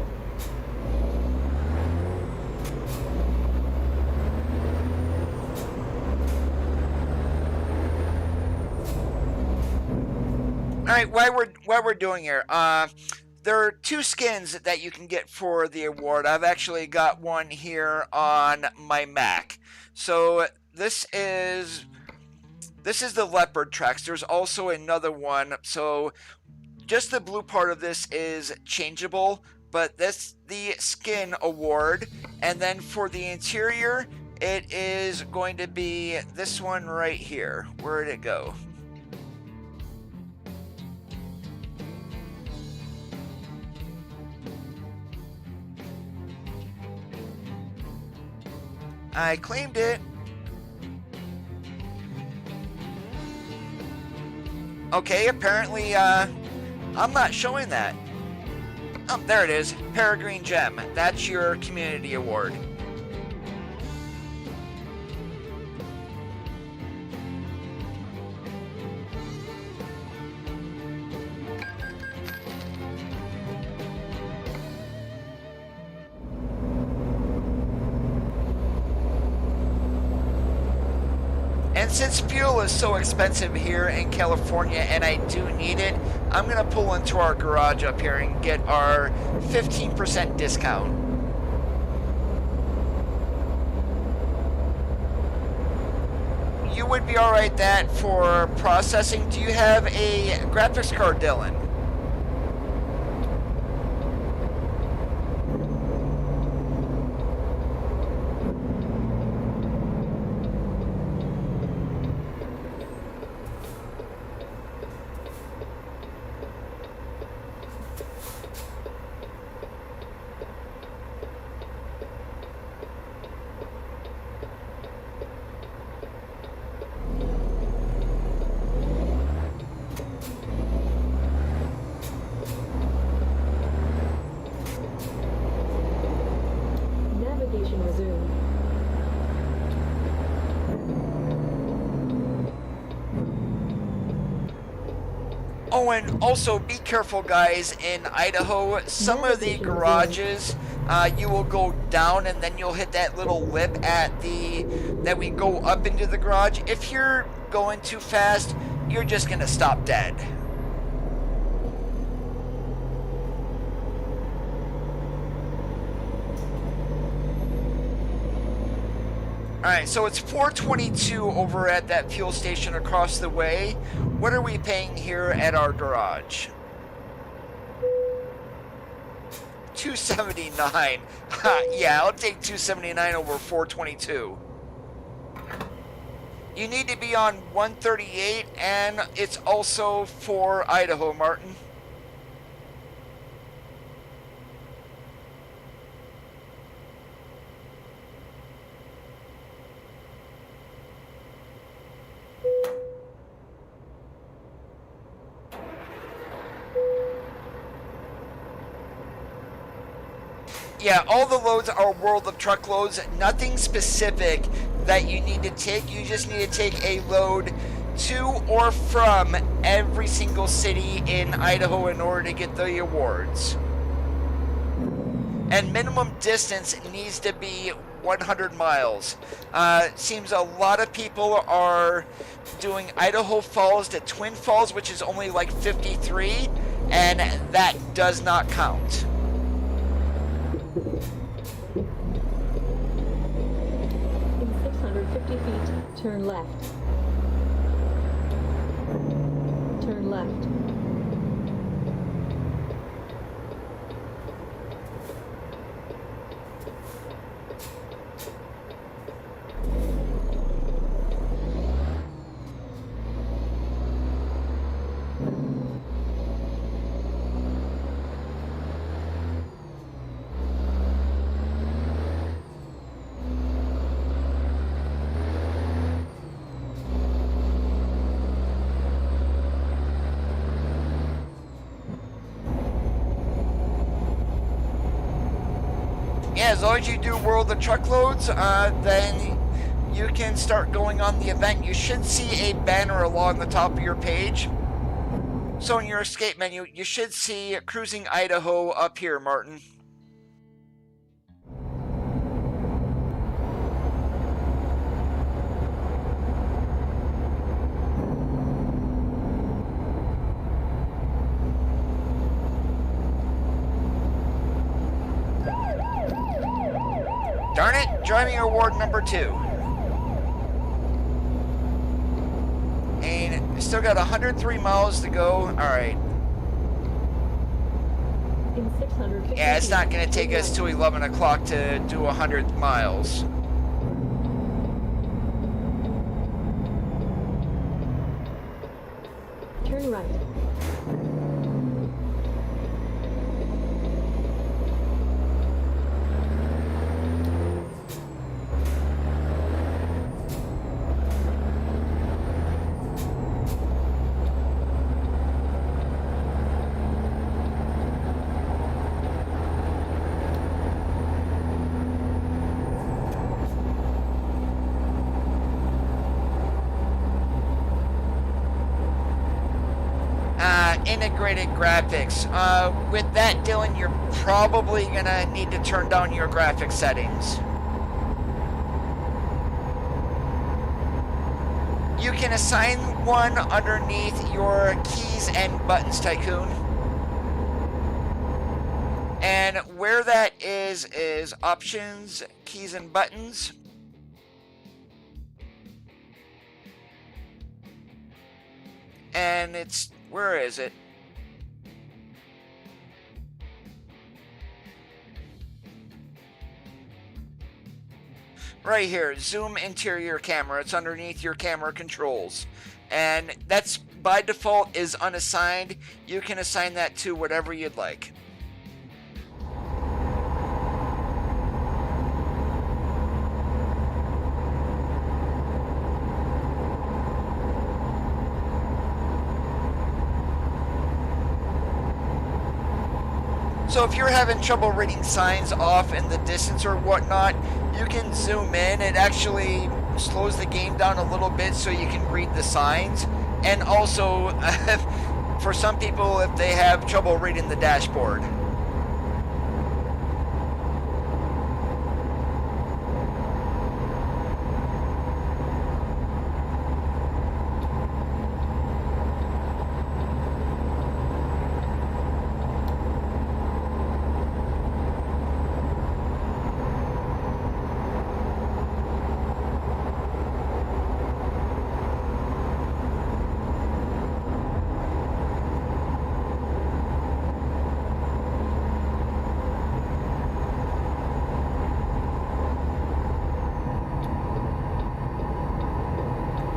Alright, what we're doing here, there are two skins that you can get for the award. I've actually got one here on my Mac. So this is the leopard tracks. There's also another one. So just the blue part of this is changeable, but that's the skin award. And then for the interior, it is going to be this one right here. Where did it go? I claimed it. Okay, apparently, I'm not showing that. Oh, there it is. Peregrine Gem. That's your community award. And since fuel is so expensive here in California and I do need it, I'm going to pull into our garage up here and get our 15% discount. You would be alright that for processing. Do you have a graphics card, Dylan? Oh, and also be careful, guys, in Idaho, some of the garages, you will go down and then you'll hit that little lip that we go up into the garage. If you're going too fast, you're just going to stop dead. Alright, so it's 422 over at that fuel station across the way. What are we paying here at our garage? $279. Yeah, I'll take $279 over 422. You need to be on 138, and it's also for Idaho, Martin. Yeah, all the loads are World of Truck loads. Nothing specific that you need to take. You just need to take a load to or from every single city in Idaho in order to get the awards. And minimum distance needs to be 100 miles. Seems a lot of people are doing Idaho Falls to Twin Falls, which is only like 53, and that does not count. In 650 feet, turn left. Turn left. Yeah, as long as you do World of Truckloads, then you can start going on the event. You should see a banner along the top of your page. So in your escape menu, you should see Cruising Idaho up here, Martin. Darn it, driving award number 2. And still got 103 miles to go. Alright. In 650 Yeah, it's not going to take us to 11 o'clock to do 100 miles. Turn right. Integrated graphics. With that, Dylan, you're probably gonna need to turn down your graphics settings. You can assign one underneath your keys and buttons, Tycoon. And where that is options, keys and buttons. And it's, where is it? Right here, zoom interior camera. It's underneath your camera controls. And that's by default is unassigned. You can assign that to whatever you'd like. So if you're having trouble reading signs off in the distance or whatnot, you can zoom in. It actually slows the game down a little bit so you can read the signs. And also, for some people if they have trouble reading the dashboard.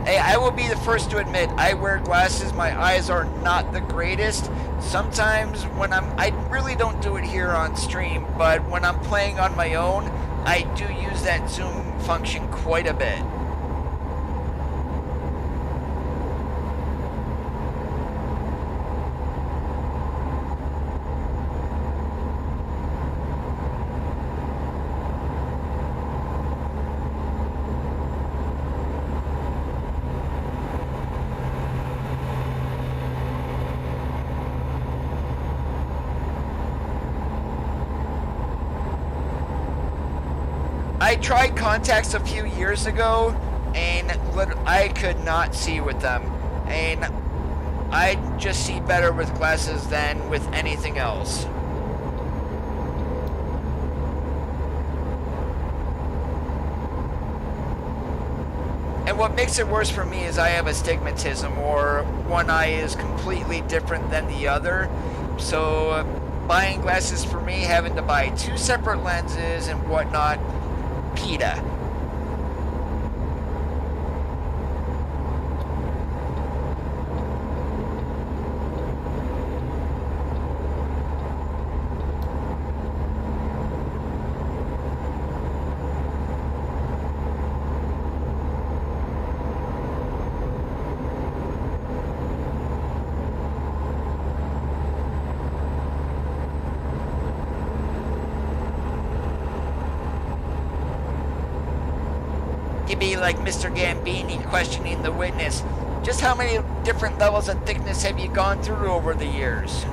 Hey, I will be the first to admit, I wear glasses, my eyes are not the greatest. Sometimes when I really don't do it here on stream, but when I'm playing on my own, I do use that zoom function quite a bit. I tried contacts a few years ago, and I could not see with them, and I just see better with glasses than with anything else. And what makes it worse for me is I have astigmatism, or one eye is completely different than the other, so buying glasses for me, having to buy two separate lenses and whatnot, PETA. You'd be like Mr. Gambini questioning the witness. Just how many different levels of thickness have you gone through over the years?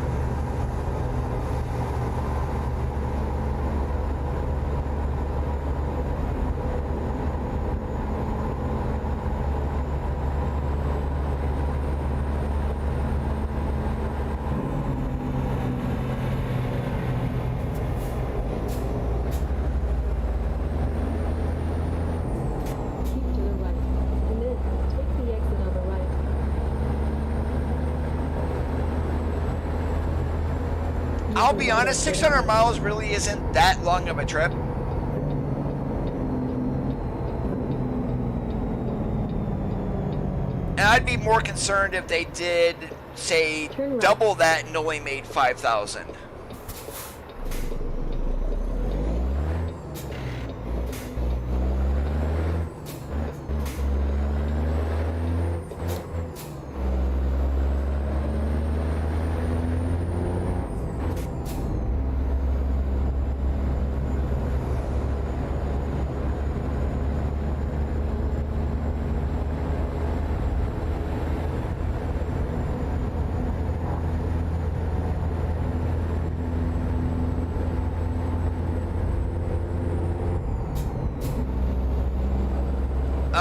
I'll be honest, 600 miles really isn't that long of a trip. And I'd be more concerned if they did, say, double that and only made 5,000.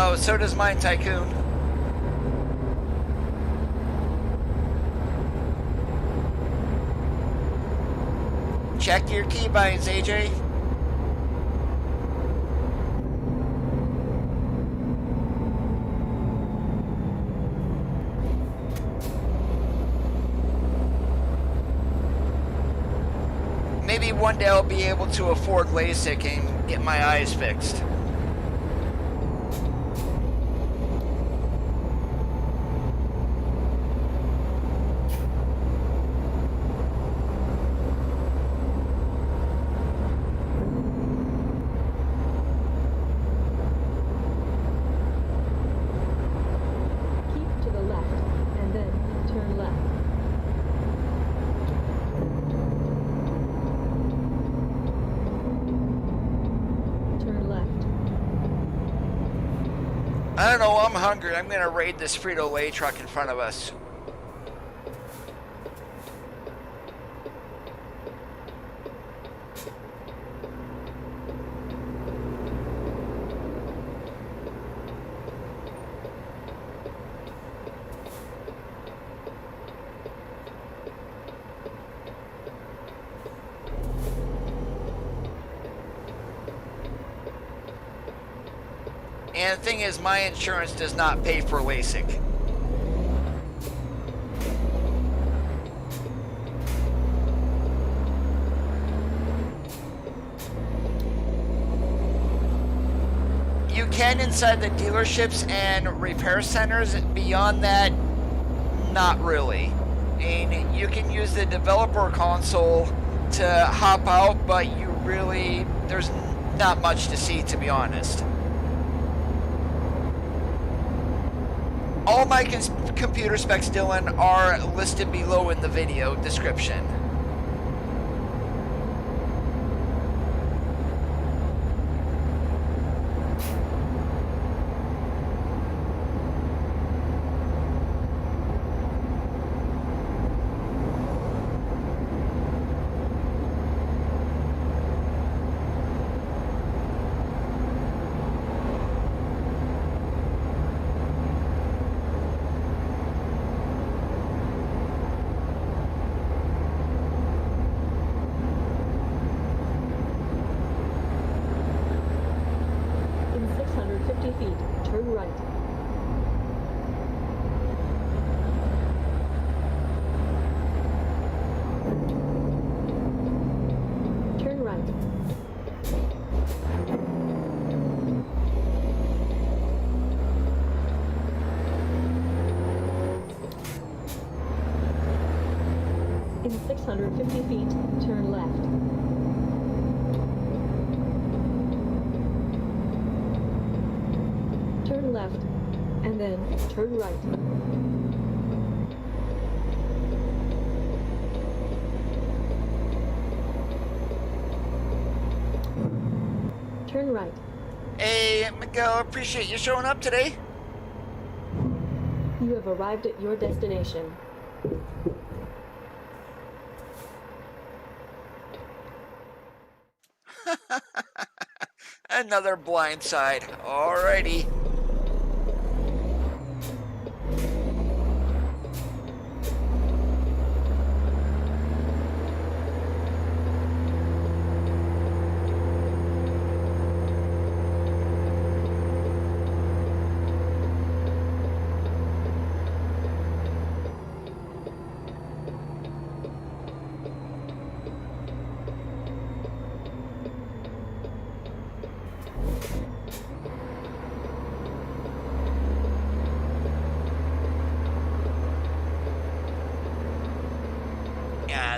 Oh, so does mine, Tycoon. Check your keybinds, AJ. Maybe one day I'll be able to afford LASIK and get my eyes fixed. I don't know, I'm hungry. I'm gonna raid this Frito-Lay truck in front of us. And the thing is, my insurance does not pay for LASIK. You can inside the dealerships and repair centers. Beyond that, not really. And you can use the developer console to hop out, but you really, there's not much to see, to be honest. All my computer specs, Dylan, are listed below in the video description. In 650 feet, turn left. Turn left, and then turn right. Turn right. Hey, Miguel, appreciate you showing up today. You have arrived at your destination. Another blind side. Alrighty.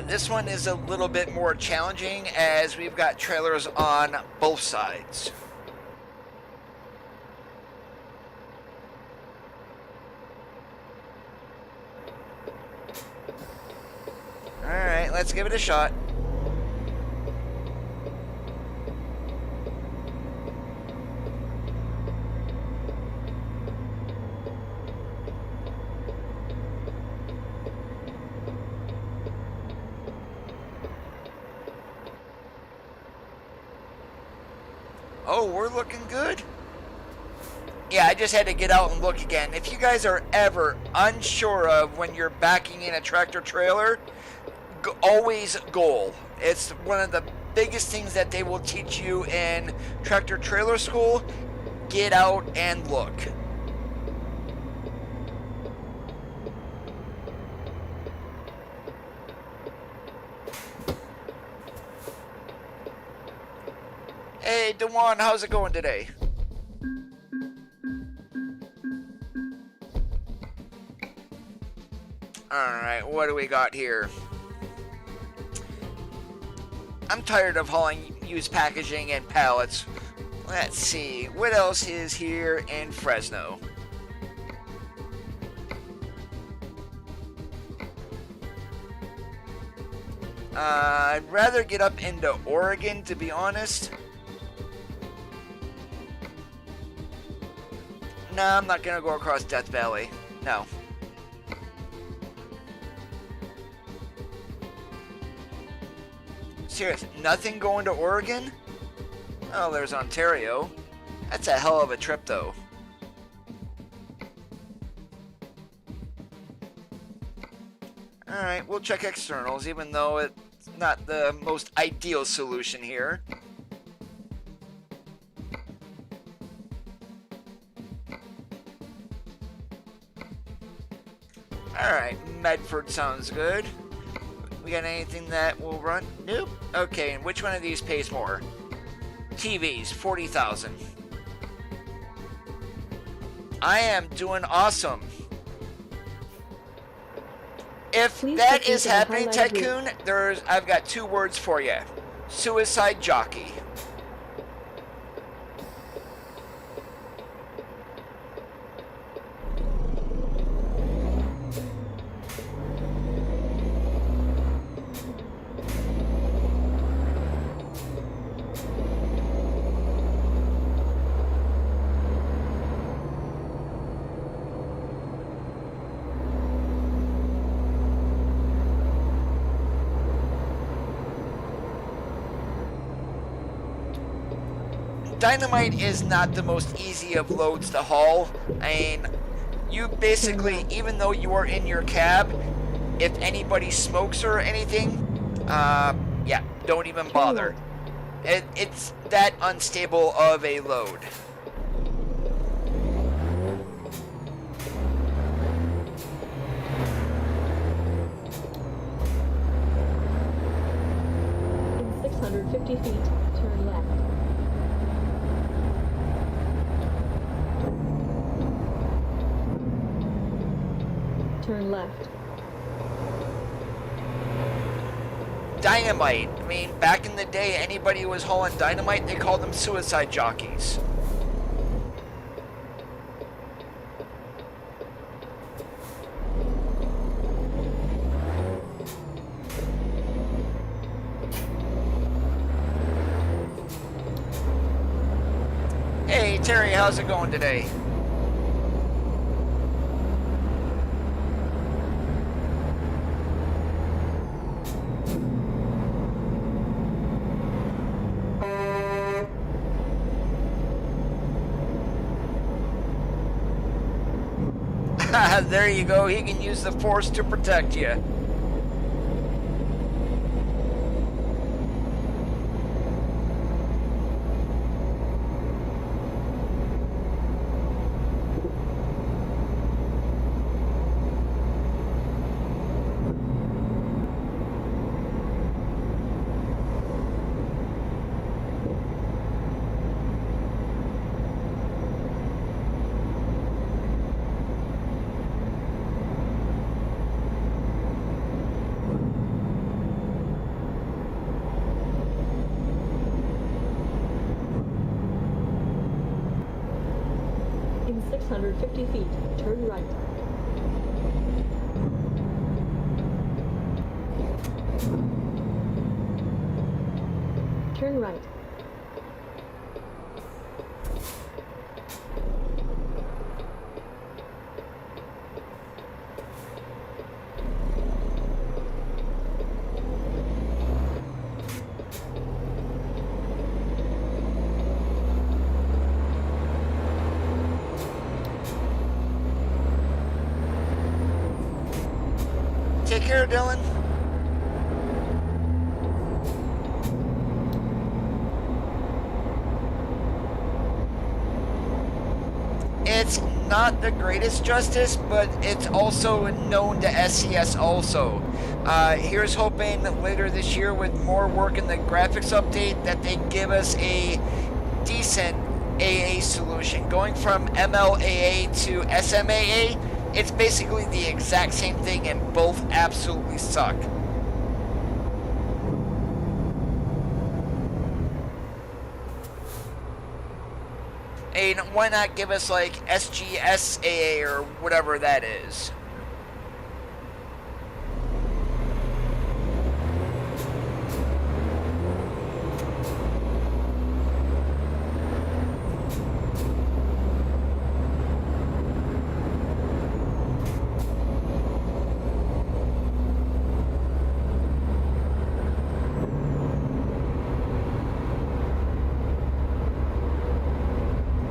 This one is a little bit more challenging as we've got trailers on both sides. Alright, let's give it a shot. Oh, we're looking good. Yeah, I just had to get out and look again. If you guys are ever unsure of when you're backing in a tractor trailer, always goal. It's one of the biggest things that they will teach you in tractor trailer school. Get out and look. Hey, DeJuan, how's it going today? Alright, what do we got here? I'm tired of hauling used packaging and pallets. Let's see, what else is here in Fresno? I'd rather get up into Oregon, to be honest. No, I'm not gonna go across Death Valley. No. Serious, nothing going to Oregon? Oh, there's Ontario. That's a hell of a trip, though. Alright, we'll check externals, even though it's not the most ideal solution here. Alright, Medford sounds good. We got anything that will run? Nope. Okay, and which one of these pays more? TVs, 40,000. I am doing awesome. If Please that proceed is to the happening, highlighted Tycoon, I've got 2 words for you. Suicide jockey. Dynamite is not the most easy of loads to haul. I mean, you basically, even though you are in your cab, if anybody smokes or anything, yeah, don't even bother. It's that unstable of a load. In 650 feet, turn left. Turn left. Dynamite. I mean, back in the day, anybody who was hauling dynamite, they called them suicide jockeys. Hey, Terry, how's it going today? There you go, he can use the force to protect you. In 650 feet, turn right. Turn right. Take care, Dylan. It's not the greatest justice, but it's also known to SCS also. Here's hoping that later this year, with more work in the graphics update, that they give us a decent AA solution. Going from MLAA to SMAA, it's basically the exact same thing and both absolutely suck. And why not give us like SGSAA or whatever that is?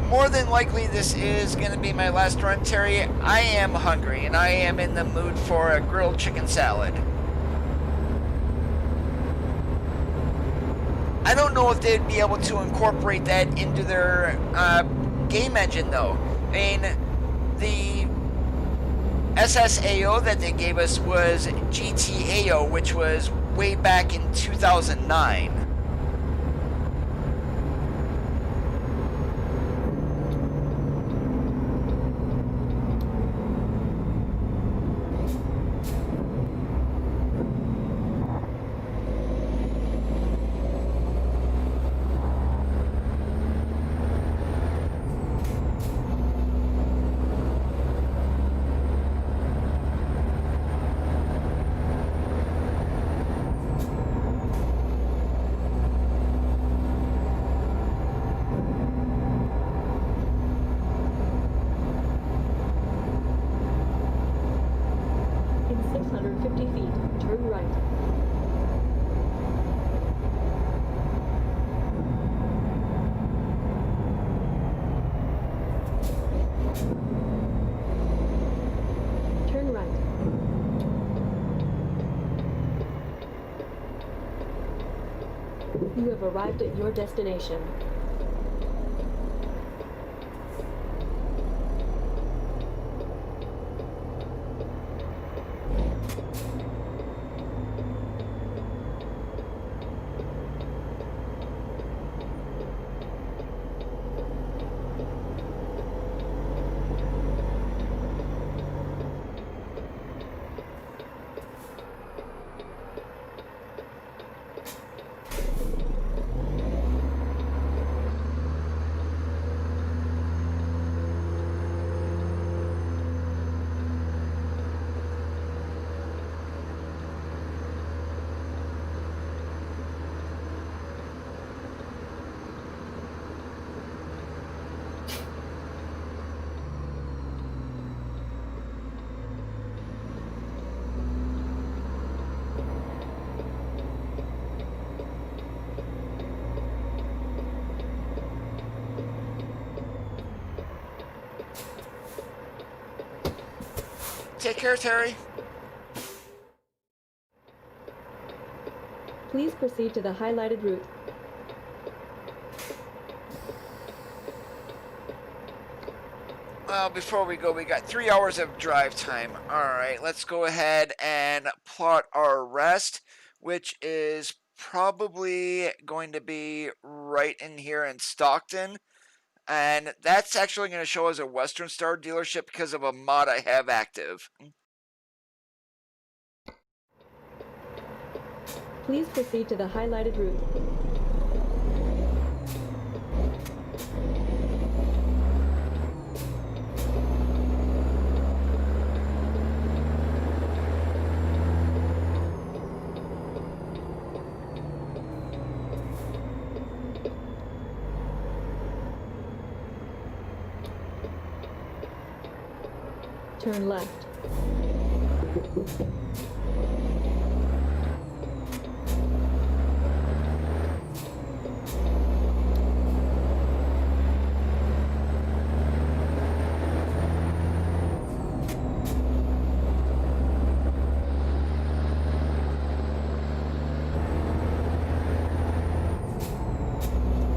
More than likely this is going to be my last run, Terry. I am hungry and I am in the mood for a grilled chicken salad. I don't know if they'd be able to incorporate that into their game engine though. I mean, the SSAO that they gave us was GTAO, which was way back in 2009. In 650 feet, turn right. Turn right. You have arrived at your destination. Take care, Terry. Please proceed to the highlighted route. Well, before we go, we got 3 hours of drive time. Alright, let's go ahead and plot our rest, which is probably going to be right in here in Stockton. And that's actually going to show as a Western Star dealership because of a mod I have active. Please proceed to the highlighted route. Turn left.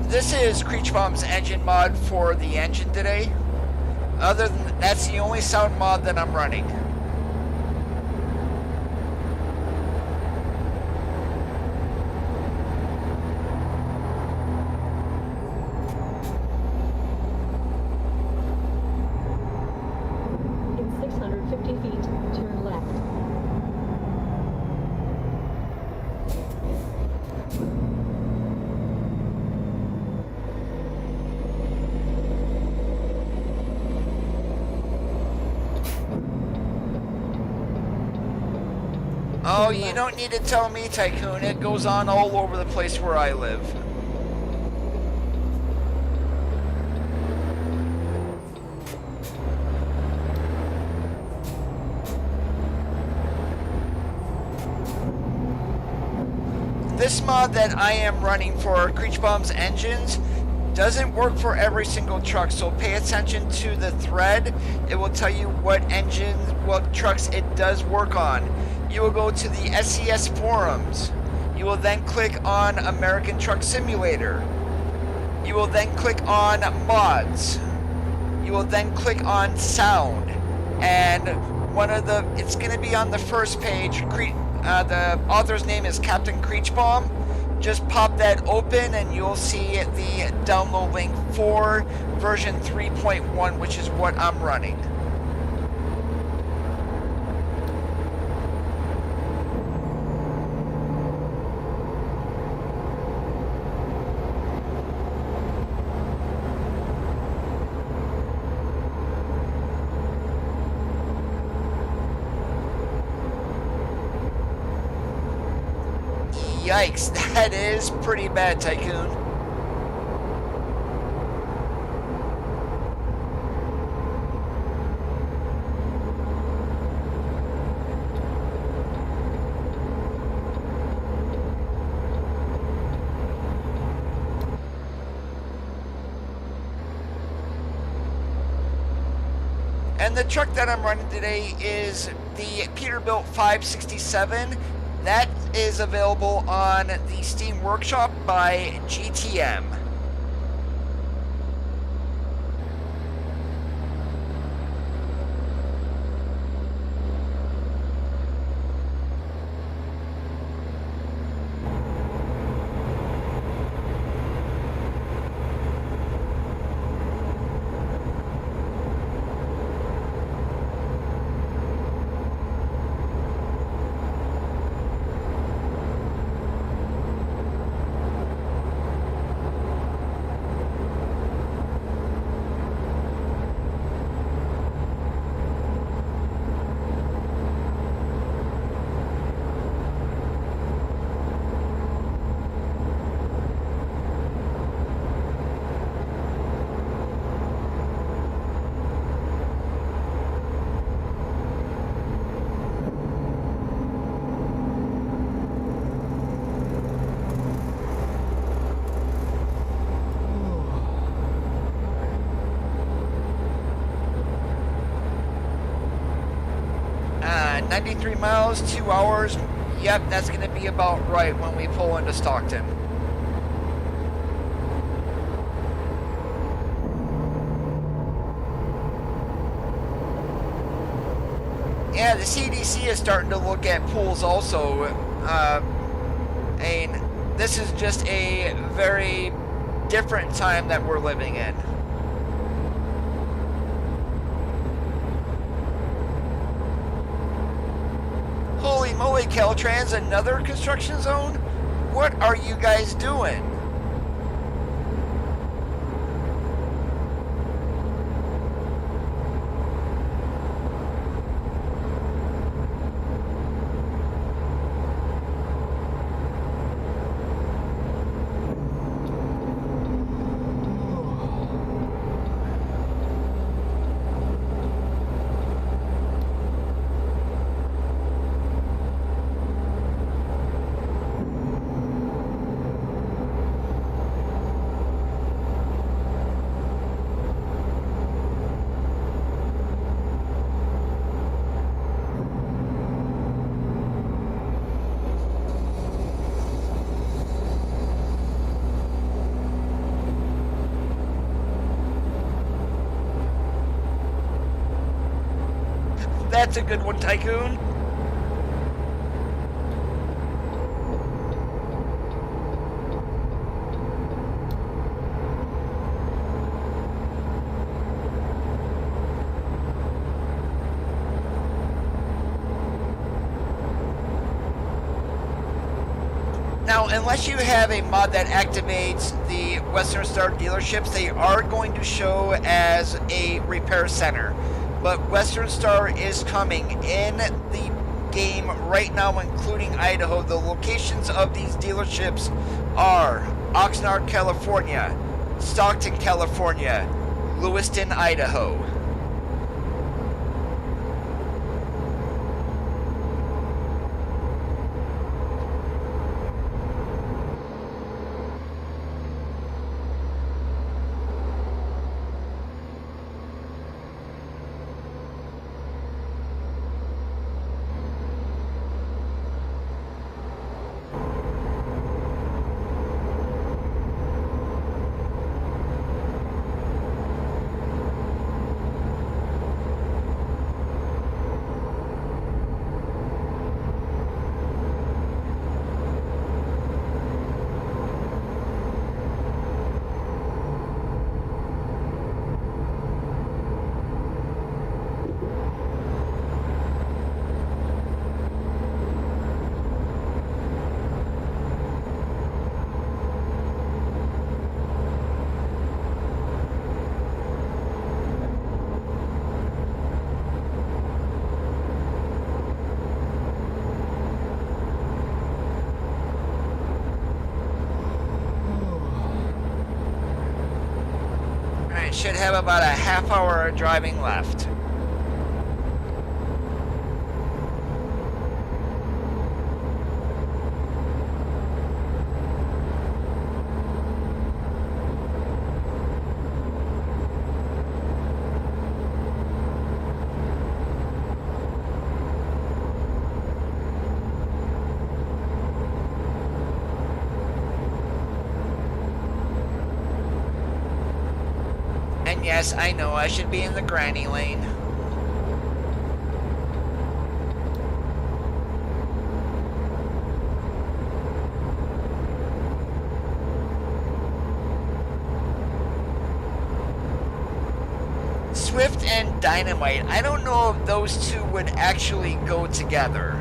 This is Creechbomb's engine mod for the engine today. Other than that's the only sound mod that I'm running. In 650 feet, turn left. Oh, you don't need to tell me, Tycoon. It goes on all over the place where I live. This mod that I am running for Creechbomb's engines doesn't work for every single truck, so pay attention to the thread. It will tell you what engines, what trucks it does work on. You will go to the SCS forums. You will then click on American Truck Simulator. You will then click on mods. You will then click on sound. And It's going to be on the first page. The author's name is Captain Creechbaum. Just pop that open and you'll see the download link for version 3.1, which is what I'm running. Yikes, that is pretty bad, Tycoon. And the truck that I'm running today is the Peterbilt 567. That is available on the Steam Workshop by GTM. Uh, 93 miles, 2 hours. Yep, that's going to be about right when we pull into Stockton. Yeah, the CDC is starting to look at pools also. And this is just a very different time that we're living in. Holy moly, Caltrans, another construction zone? What are you guys doing? That's a good one, Tycoon. Now, unless you have a mod that activates the Western Star dealerships, they are going to show as a repair center. But Western Star is coming in the game right now, including Idaho. The locations of these dealerships are Oxnard, California, Stockton, California, Lewiston, Idaho. have about a half hour of driving left. And yes, I know I should be in the granny lane. Swift and Dynamite, I don't know if those two would actually go together.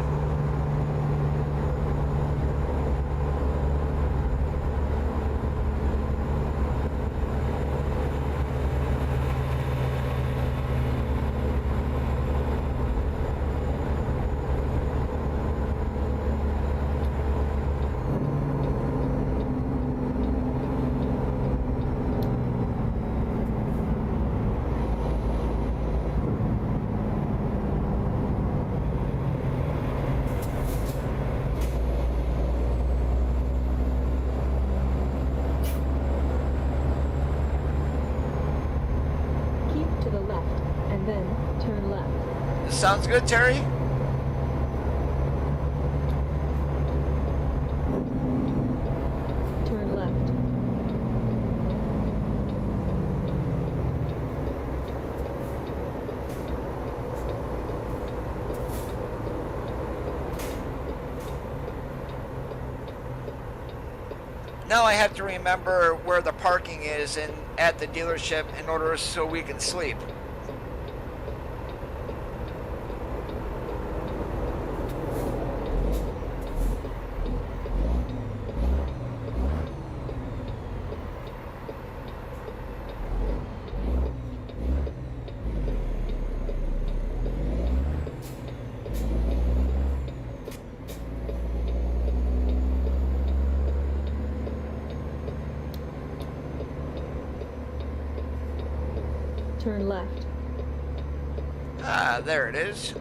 Sounds good, Terry? Turn left. Now I have to remember where the parking is at the dealership in order so we can sleep. Turn left. Ah, there it is.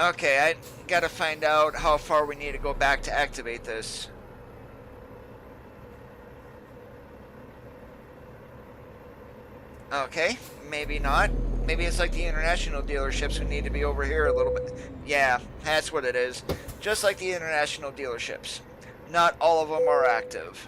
Okay, I gotta find out how far we need to go back to activate this. Okay, maybe not. Maybe it's like the international dealerships who need to be over here a little bit. Yeah, that's what it is. Just like the international dealerships. Not all of them are active.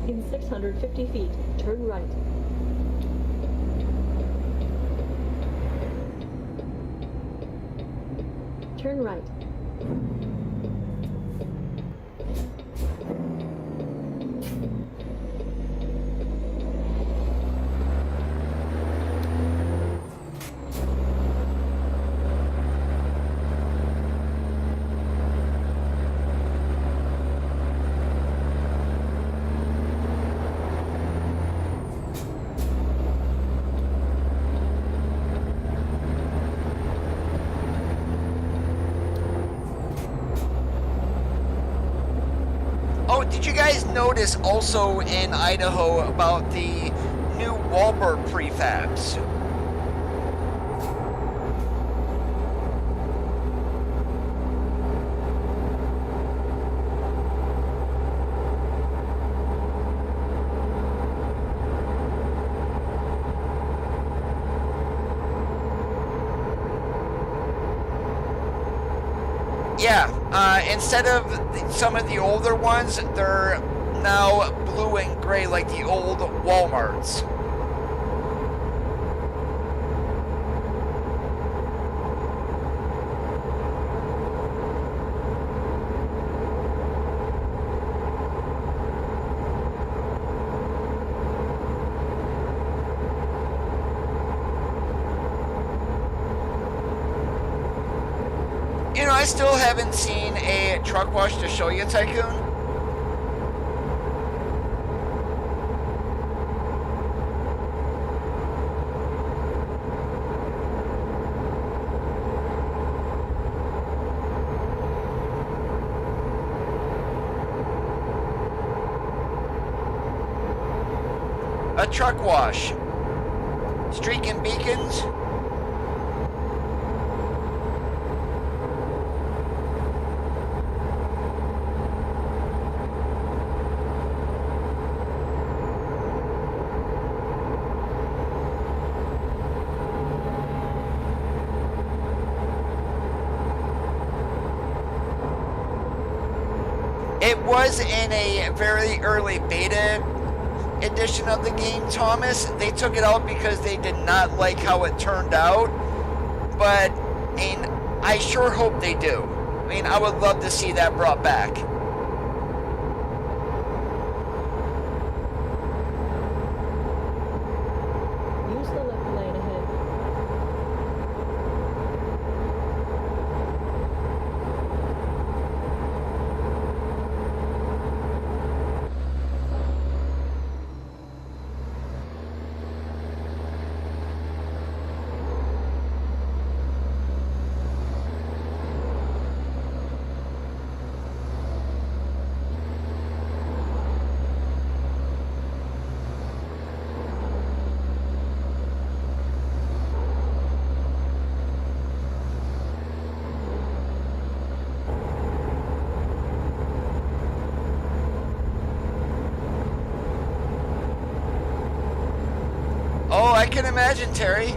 In 650 feet, turn right. Turn right. did you guys notice also in Idaho about the new wallboard prefabs? Yeah, instead of some of the older ones, they're now blue and gray like the old Walmarts. You know, I still haven't seen a truck wash to show you, Tycoon. A truck wash. Streaking beacons. It was in a very early beta edition of the game, Thomas. They took it out because they did not like how it turned out. But, I mean, I sure hope they do. I mean, I would love to see that brought back. Use the left lane ahead. Oh, I can imagine, Terry.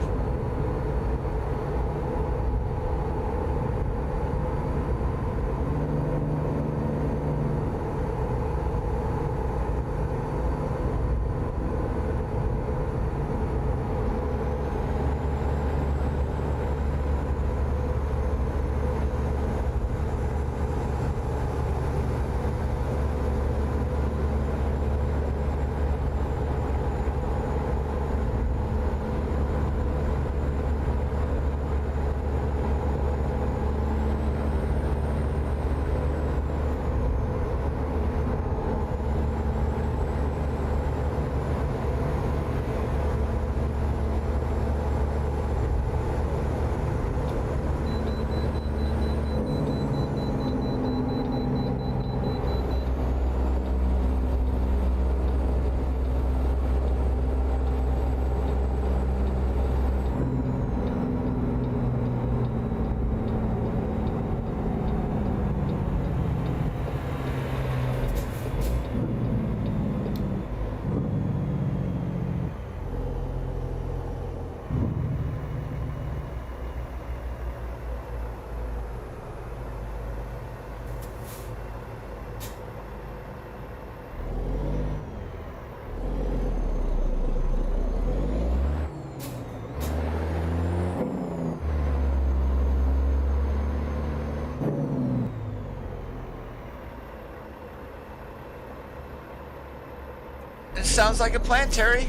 It sounds like a plan, Terry.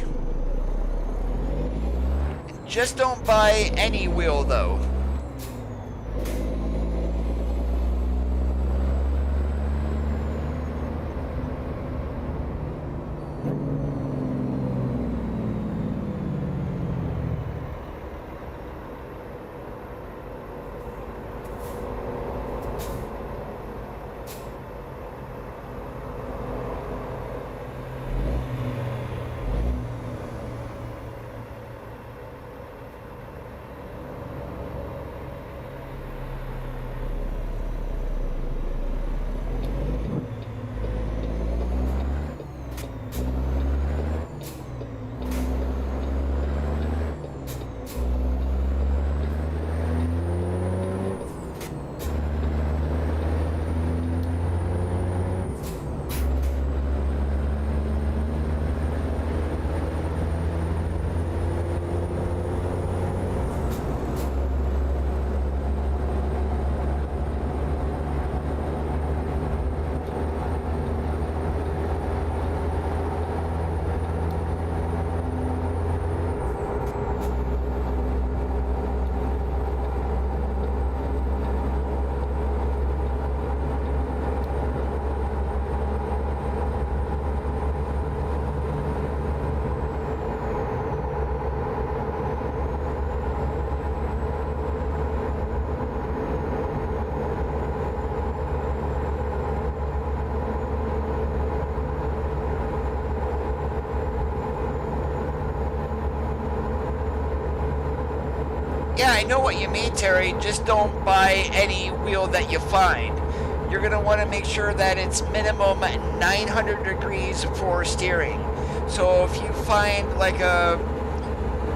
Just don't buy any wheel, though. Yeah, I know what you mean, Terry. Just don't buy any wheel that you find. You're going to want to make sure that it's minimum 900 degrees for steering. So if you find like a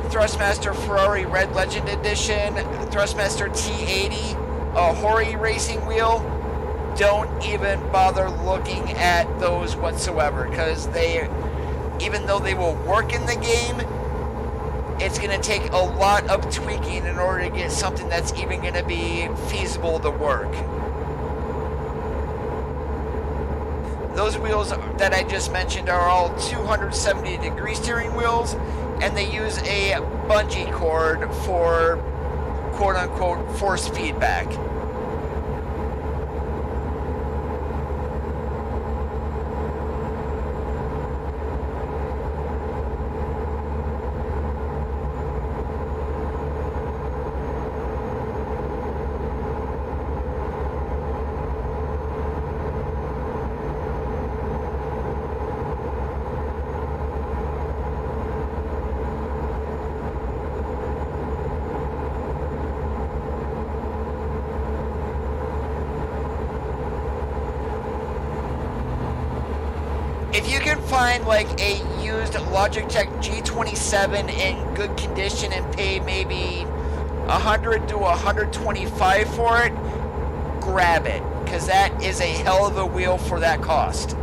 Thrustmaster Ferarri Red Legend Edition, Thrustmaster T80, a Hori racing wheel, don't even bother looking at those whatsoever, because even though they will work in the game, it's going to take a lot of tweaking in order to get something that's even going to be feasible to work. Those wheels that I just mentioned are all 270 degree steering wheels, and they use a bungee cord for quote-unquote force feedback. If you can find like a used Logitech G27 in good condition and pay maybe 100 to 125 for it, grab it, because that is a hell of a wheel for that cost.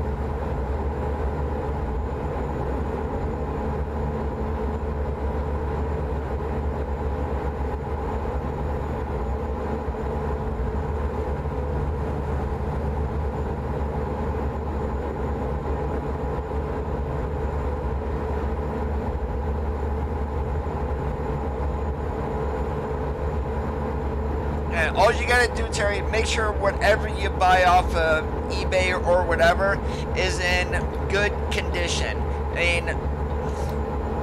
And all you gotta do, Terry, make sure whatever you buy off of eBay or whatever is in good condition. I mean,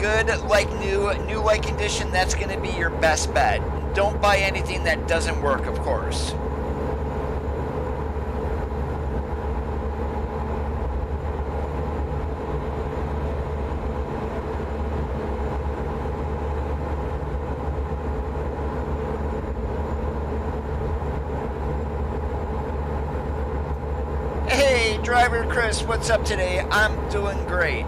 good like new like condition, that's gonna be your best bet. Don't buy anything that doesn't work, of course. Hey, driver Chris, what's up today? I'm doing great.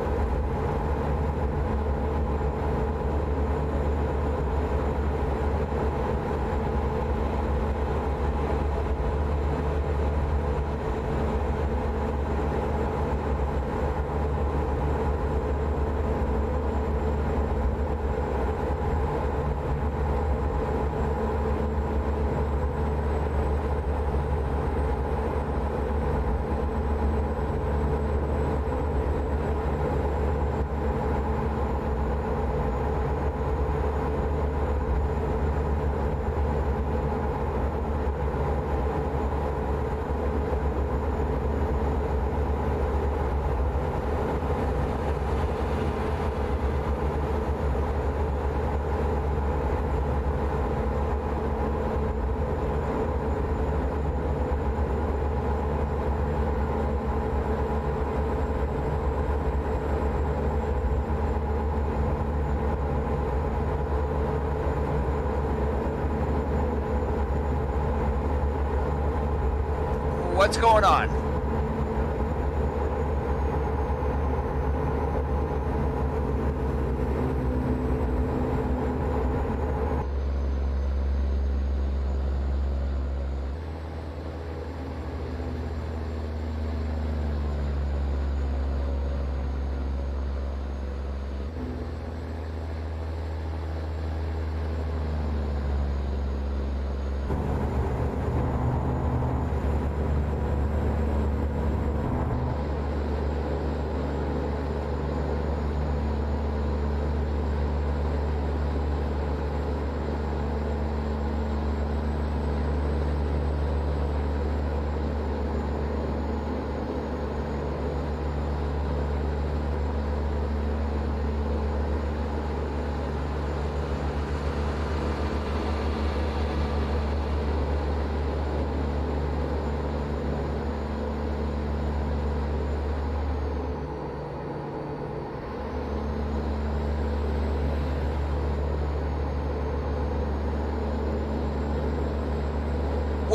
What's going on?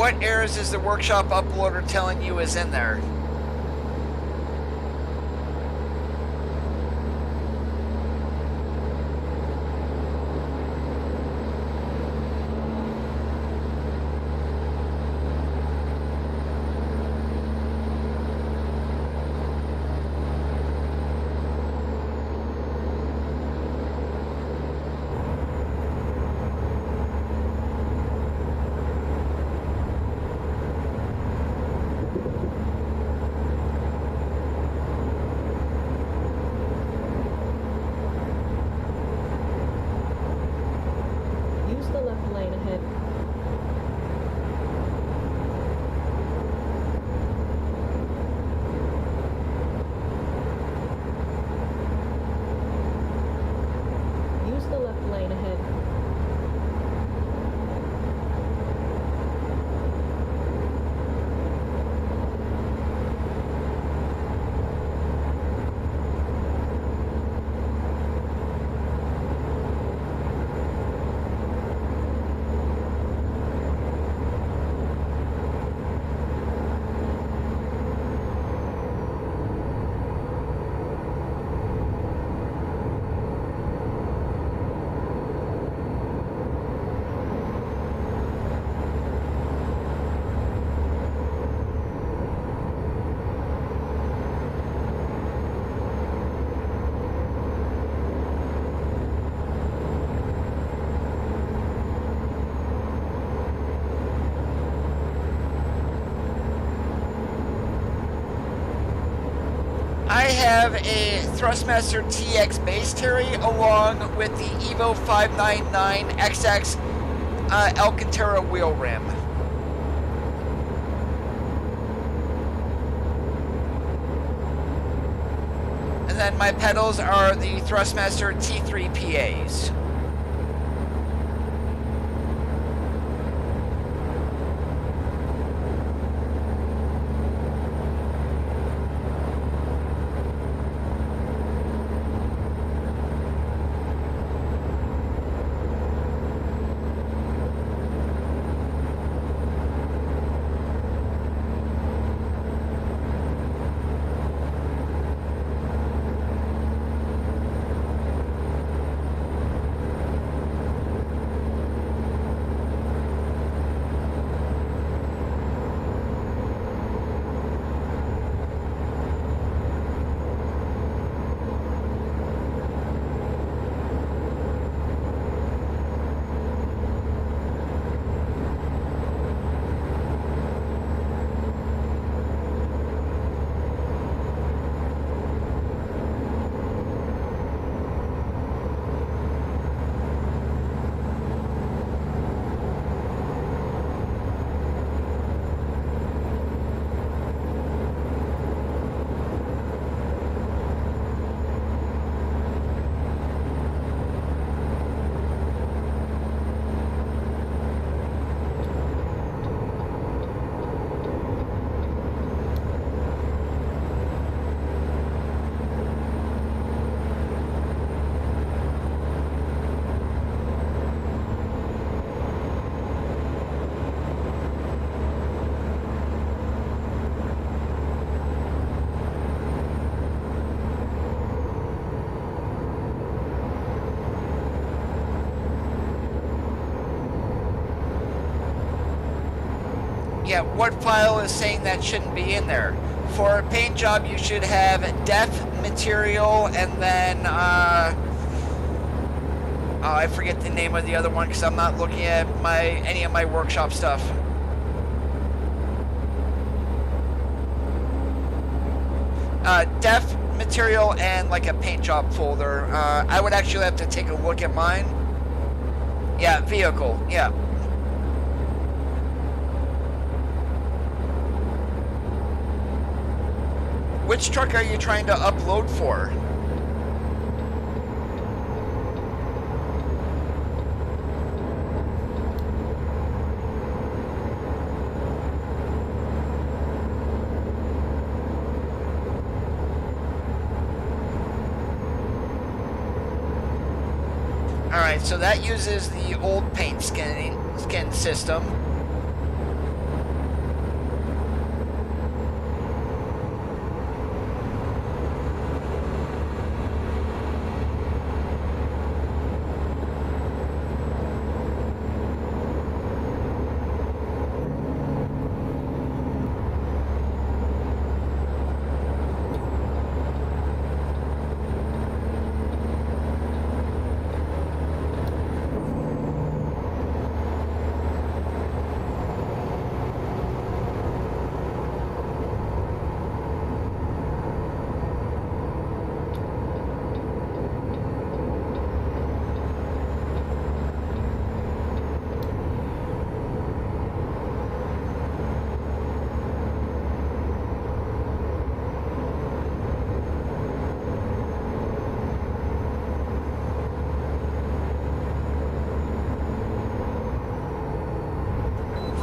what errors is the workshop uploader telling you is in there? Use the left lane ahead. Use the left lane ahead. I have a Thrustmaster TX base Terry along with the Evo 599XX Alcantara wheel rim. And then my pedals are the Thrustmaster T3 PAs. Yeah, what file is saying that shouldn't be in there? For a paint job, you should have def material and then, oh, I forget the name of the other one because I'm not looking at any of my workshop stuff. Def material and like a paint job folder. I would actually have to take a look at mine. Yeah, vehicle, yeah. Which truck are you trying to upload for? Alright, so that uses the old paint skin system.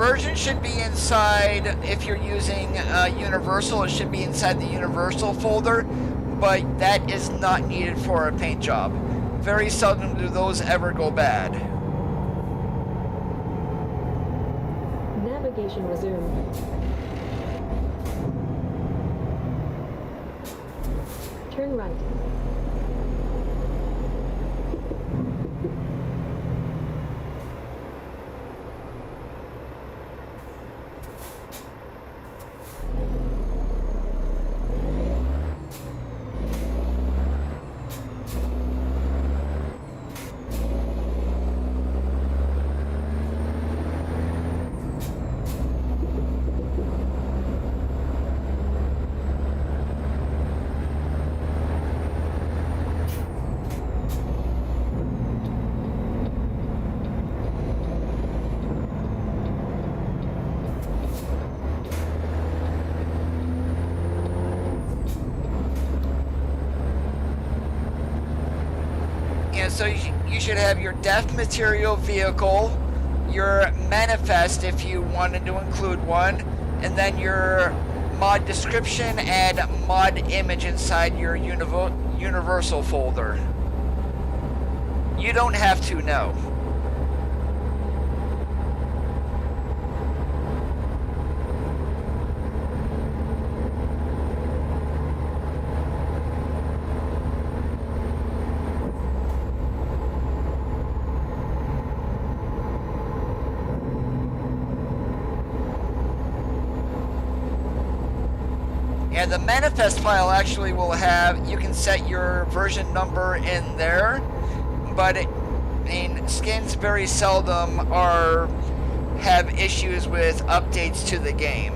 version should be inside, if you're using Universal, it should be inside the Universal folder, but that is not needed for a paint job. Very seldom do those ever go bad. Navigation resumed. Turn right. So you should have your dev material vehicle, your manifest if you wanted to include one, and then your mod description and mod image inside your universal folder. You don't have to know. And the manifest file actually will have, you can set your version number in there, but skins very seldom have issues with updates to the game.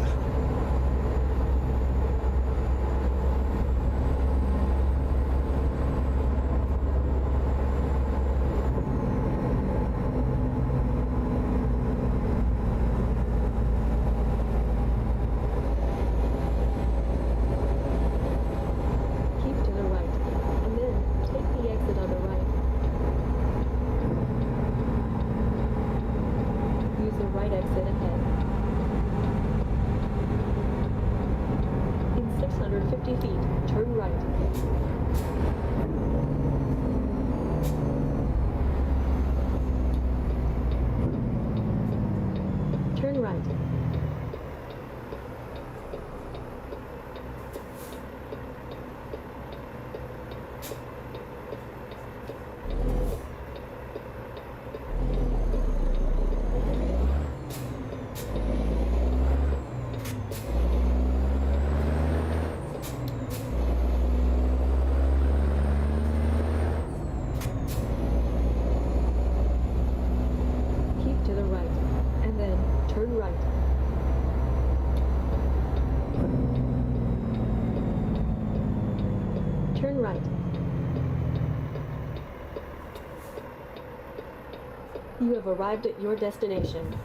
You have arrived at your destination.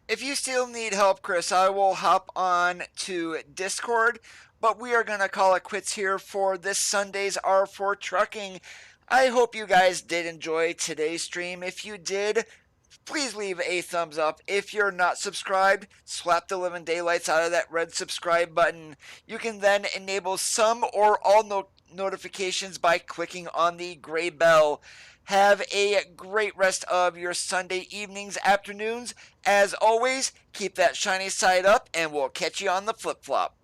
If you still need help, Chris, I will hop on to Discord, but we are going to call it quits here for this Sunday's R4 Trucking. I hope you guys did enjoy today's stream. If you did, please leave a thumbs up. If you're not subscribed, slap the living daylights out of that red subscribe button. You can then enable some or all notifications by clicking on the gray bell. Have a great rest of your Sunday evenings, afternoons. As always, keep that shiny side up, and we'll catch you on the flip flop.